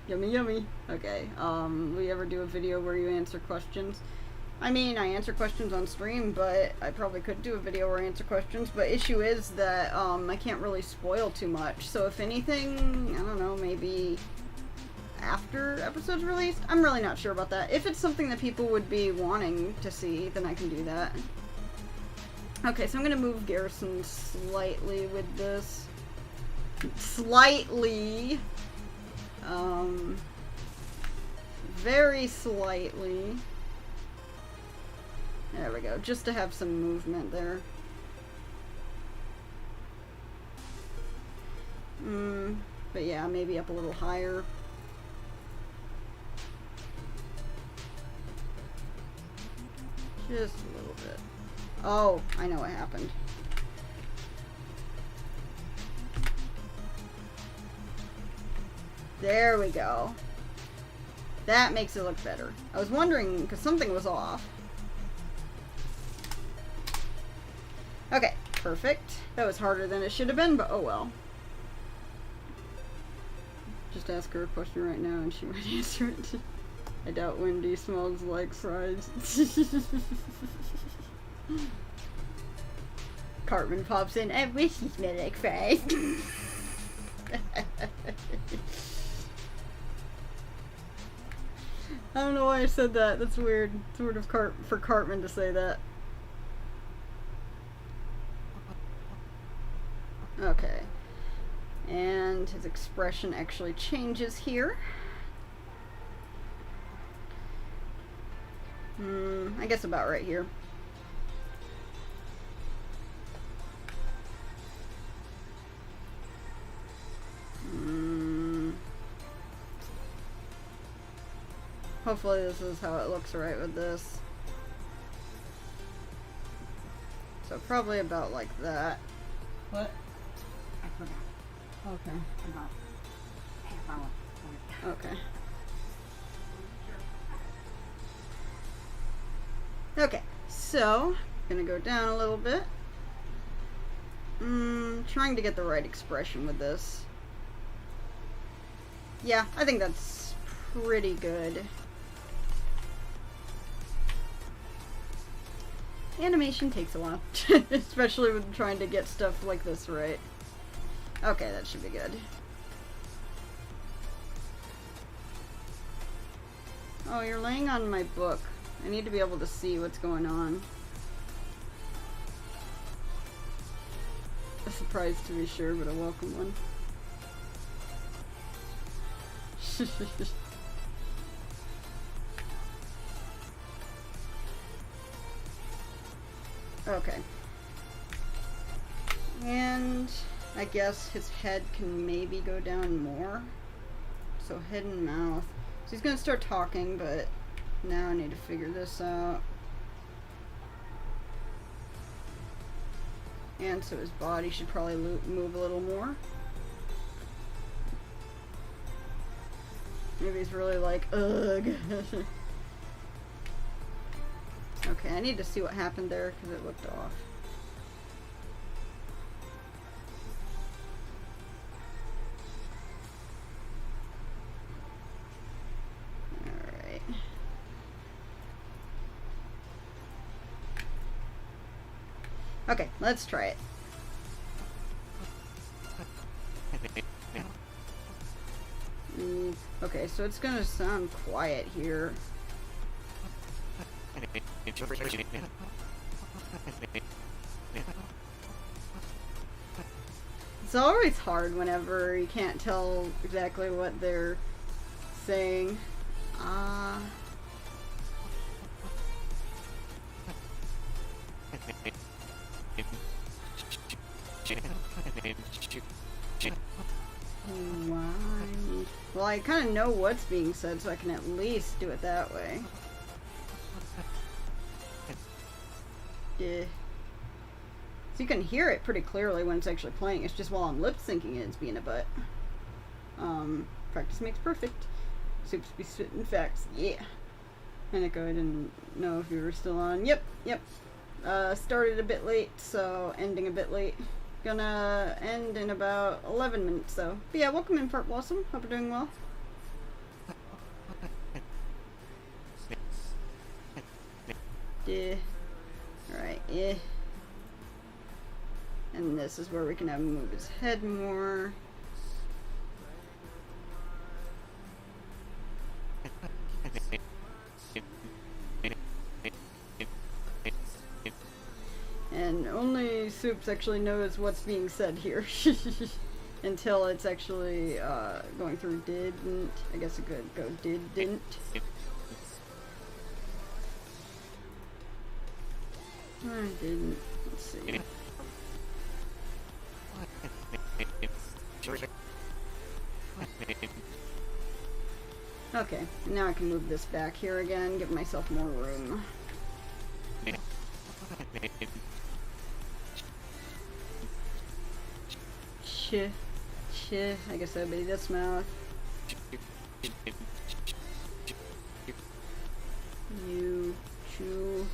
Yummy, yummy. Okay, we ever do a video where you answer questions? I mean, I answer questions on stream, but I probably could do a video where I answer questions, but issue is that, I can't really spoil too much, so if anything, I don't know, maybe after episode's released? I'm really not sure about that. If it's something that people would be wanting to see, then I can do that. Okay, so I'm gonna move Garrison slightly with this. Slightly! Very slightly. There we go, just to have some movement there. But yeah, maybe up a little higher. Just a little bit. Oh, I know what happened. There we go. That makes it look better. I was wondering, because something was off. Okay, perfect. That was harder than it should have been, but oh well. Just ask her a question right now and she might answer it. I doubt Wendy smells like fries. Cartman pops in. I wish he smelled like fries. I don't know why I said that. That's weird. It's weird of for Cartman to say that. Okay. And his expression actually changes here. I guess about right here. Hopefully this is how it looks right with this. So probably about like that. What? I forgot. Okay. About half hour. Okay. Okay, so gonna go down a little bit. Trying to get the right expression with this. Yeah, I think that's pretty good. Animation takes a while, especially with trying to get stuff like this right. Okay, that should be good. Oh, you're laying on my book. I need to be able to see what's going on. A surprise to be sure, but a welcome one. Okay. And I guess his head can maybe go down more. So head and mouth. So he's gonna start talking, but now I need to figure this out. And so his body should probably move a little more. Maybe he's really like, ugh. Okay, I need to see what happened there because it looked off. Alright. Okay, let's try it. Okay, so it's gonna sound quiet here. It's always hard whenever you can't tell exactly what they're saying. Why? Well, I kind of know what's being said, so I can at least do it that way. Yeah. So you can hear it pretty clearly when it's actually playing. It's just while I'm lip syncing it, it's being a butt. Practice makes perfect. Soups be spitting facts. Yeah. And I didn't know if you were still on. Yep. Started a bit late, so ending a bit late. Gonna end in about 11 minutes, though. But yeah, welcome in, Fart Blossom. Hope you're doing well. Yeah. Alright, yeah. And this is where we can have him move his head more. And only Soups actually knows what's being said here. Until it's actually going through didn't. I guess it could go didn't. I didn't. Let's see. Okay, now I can move this back here again, give myself more room. I guess that'd be this mouth. You, chew.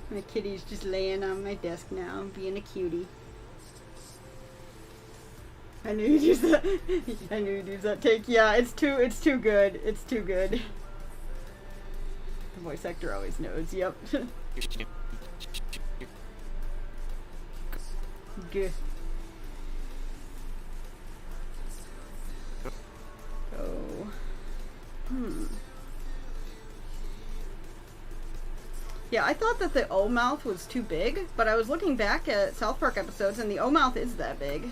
My kitty's just laying on my desk now, being a cutie. I knew you'd use that. I knew you'd use that take. Yeah, it's too good. It's too good. The voice actor always knows. Yep. Good. Oh. Yeah, I thought that the O mouth was too big, but I was looking back at South Park episodes, and the O mouth is that big.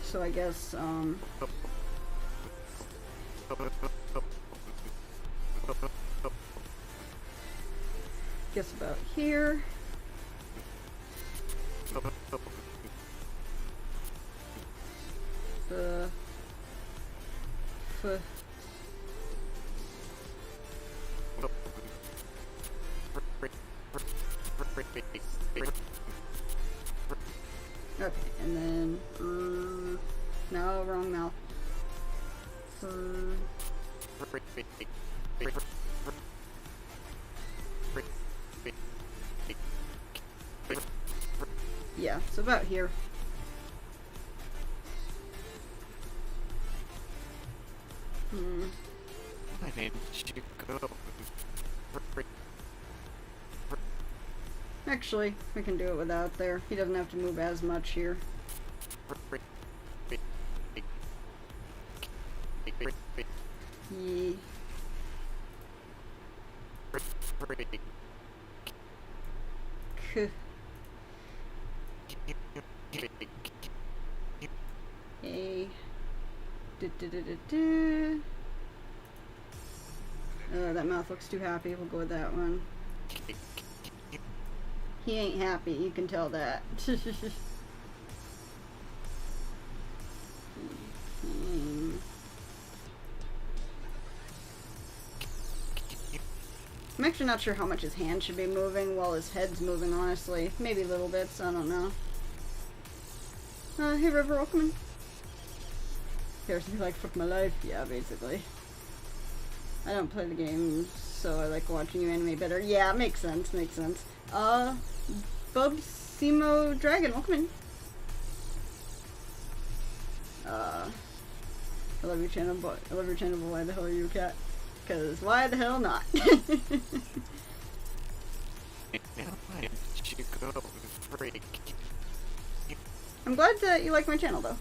So I guess, guess about here. Okay, and then no, wrong mouth. Yeah, so about here. Actually, we can do it without there. He doesn't have to move as much here. Ye. K. A. That mouth looks too happy. We'll go with that one. He ain't happy, you can tell that. I'm actually not sure how much his hand should be moving while his head's moving, honestly. Maybe little bits, I don't know. Hey River, welcome in. Garrison, like, fuck my life. Yeah, basically. I don't play the game, so I like watching you animate better. Yeah, makes sense, makes sense. Bubsimo Dragon, welcome in. I love your channel, but why the hell are you a cat? Because why the hell not? I'm glad that you like my channel, though.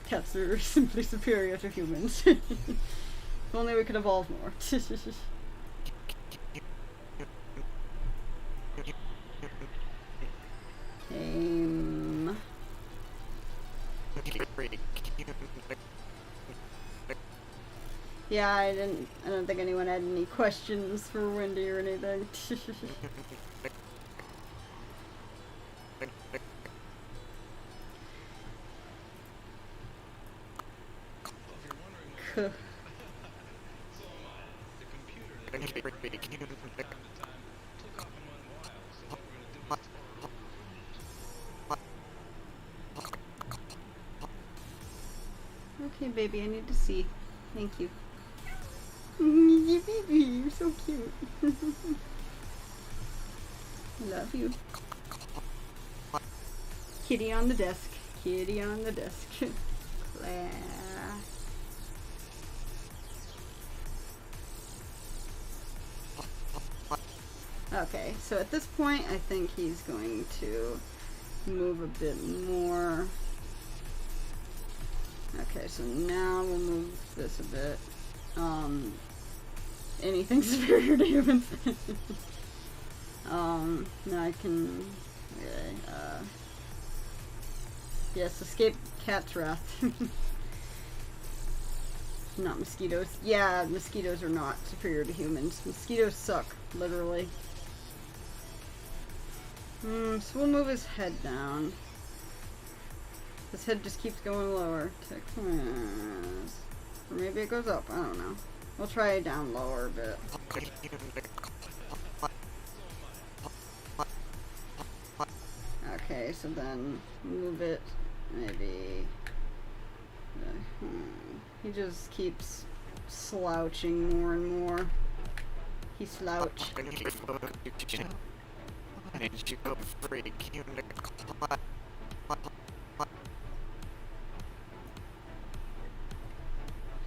Cats are simply superior to humans. If only we could evolve more. Yeah, I don't think anyone had any questions for Wendy or anything. Okay, baby, I need to see. Thank you. Yeah, baby, you're so cute. Love you. Kitty on the desk. Kitty on the desk. Claire. Okay, so at this point, I think he's going to move a bit more. Okay, so now we'll move this a bit. Anything superior to humans. Now I can, okay, yes, escape cat's wrath. Not mosquitoes. Yeah, mosquitoes are not superior to humans. Mosquitoes suck, literally. So we'll move his head down. His head just keeps going lower. Or maybe it goes up, I don't know. We'll try down lower a bit. Okay, so then move it, maybe. He just keeps slouching more and more. He slouch.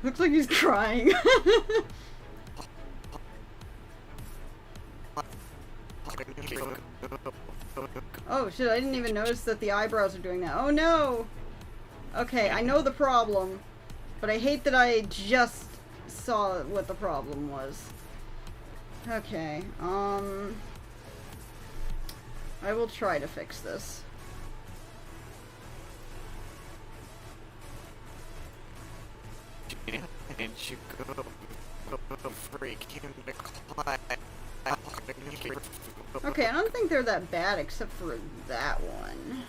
Looks like he's crying. Oh shit, I didn't even notice that the eyebrows are doing that. Oh no! Okay, I know the problem, but I hate that I just saw what the problem was. Okay, I will try to fix this. Okay, I don't think they're that bad except for that one.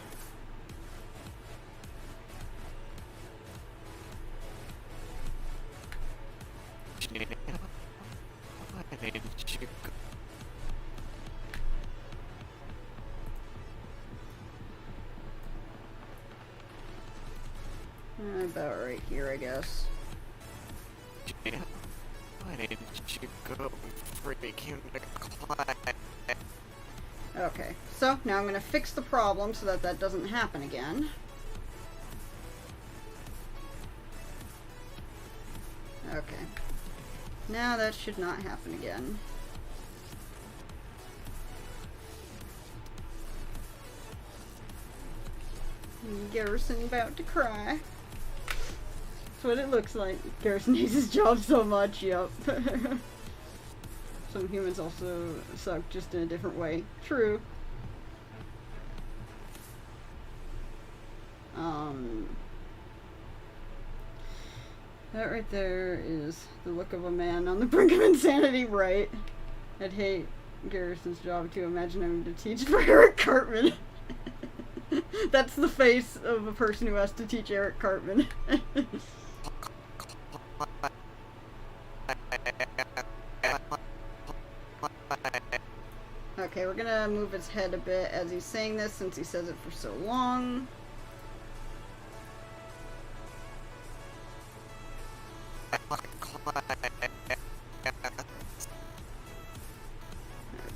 About right here, I guess. Okay, so now I'm going to fix the problem so that that doesn't happen again. Okay. Now that should not happen again. Garrison about to cry. That's what it looks like. Garrison hates his job so much, yep. Some humans also suck, just in a different way. True. That right there is the look of a man on the brink of insanity, right? I'd hate Garrison's job to imagine having to teach for Eric Cartman. That's the face of a person who has to teach Eric Cartman. Okay, we're gonna move his head a bit as he's saying this since he says it for so long.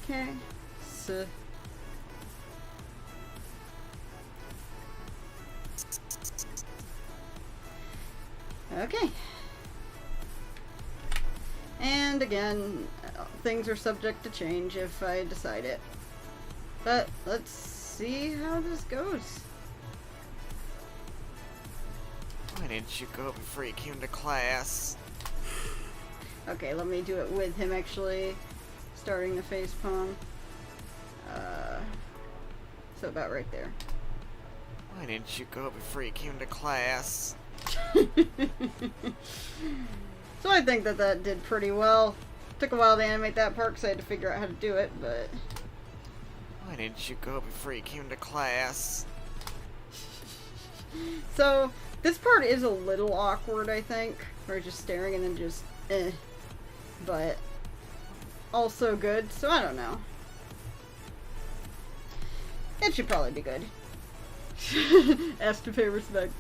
Okay, so okay. And again, things are subject to change if I decide it. But let's see how this goes. Why didn't you go before you came to class? Okay, let me do it with him actually starting the face palm. So about right there. Why didn't you go before you came to class? So I think that that did pretty well. Took a while to animate that part because I had to figure out how to do it, but... Why didn't you go before you came to class? So, this part is a little awkward, I think. Where just staring and then just, But, also good, so I don't know. It should probably be good. Ask to pay respect.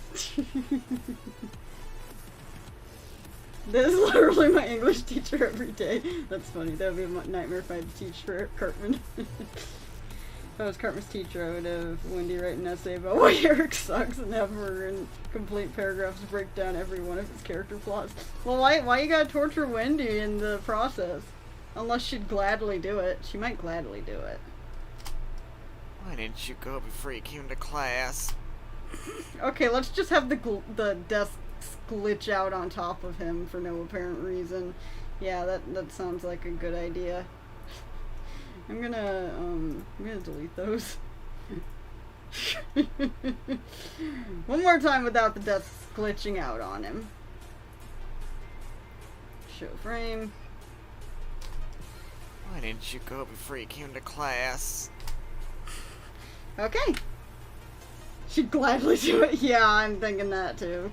This is literally my English teacher every day. That's funny. That would be a nightmare if I had to teach for Eric Cartman. If I was Cartman's teacher, I would have Wendy write an essay about why Eric sucks and have her in complete paragraphs break down every one of his character flaws. Well, why you gotta torture Wendy in the process? Unless she'd gladly do it. She might gladly do it. Why didn't you go before you came to class? Okay, let's just have the desks glitch out on top of him for no apparent reason. Yeah, that sounds like a good idea. I'm gonna delete those. One more time without the desks glitching out on him. Show frame. Why didn't you go before you came to class? Okay. She'd gladly do it. Yeah, I'm thinking that too.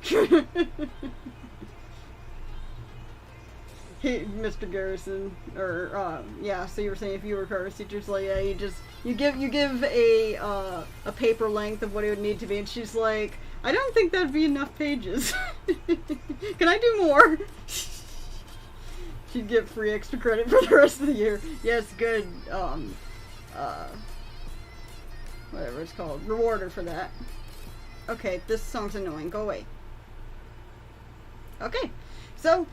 Hey, Mr. Garrison, or yeah. So you were saying if you were Carter's teacher's like, yeah, you give a paper length of what it would need to be, and she's like, I don't think that'd be enough pages. Can I do more? She'd get free extra credit for the rest of the year. Yes, good. Whatever it's called, reward her for that. Okay, this song's annoying. Go away. Okay, so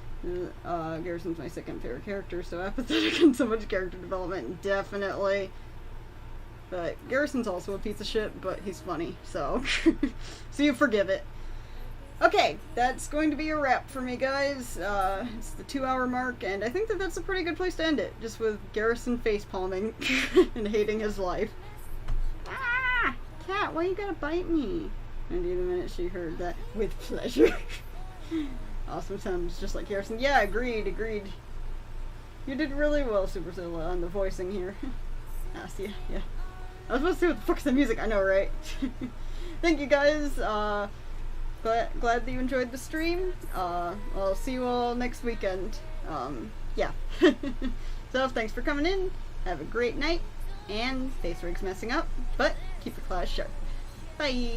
Garrison's my second favorite character, so apathetic and so much character development, definitely. But Garrison's also a piece of shit, but he's funny, so so you forgive it. Okay, that's going to be a wrap for me, guys. It's the 2-hour mark, and I think that that's a pretty good place to end it, just with Garrison facepalming and hating his life. Ah! Cat, why you gotta bite me? Wendy, the minute she heard that, with pleasure. Awesome sounds just like Garrison. Yeah, agreed. You did really well, Supercilla, on the voicing here. Ah, see, yeah. I was supposed to see what the fuck's the music, I know, right? Thank you, guys. Glad that you enjoyed the stream. I'll see you all next weekend. Yeah. So, thanks for coming in. Have a great night. And face rig's messing up, but keep your class sharp. Bye!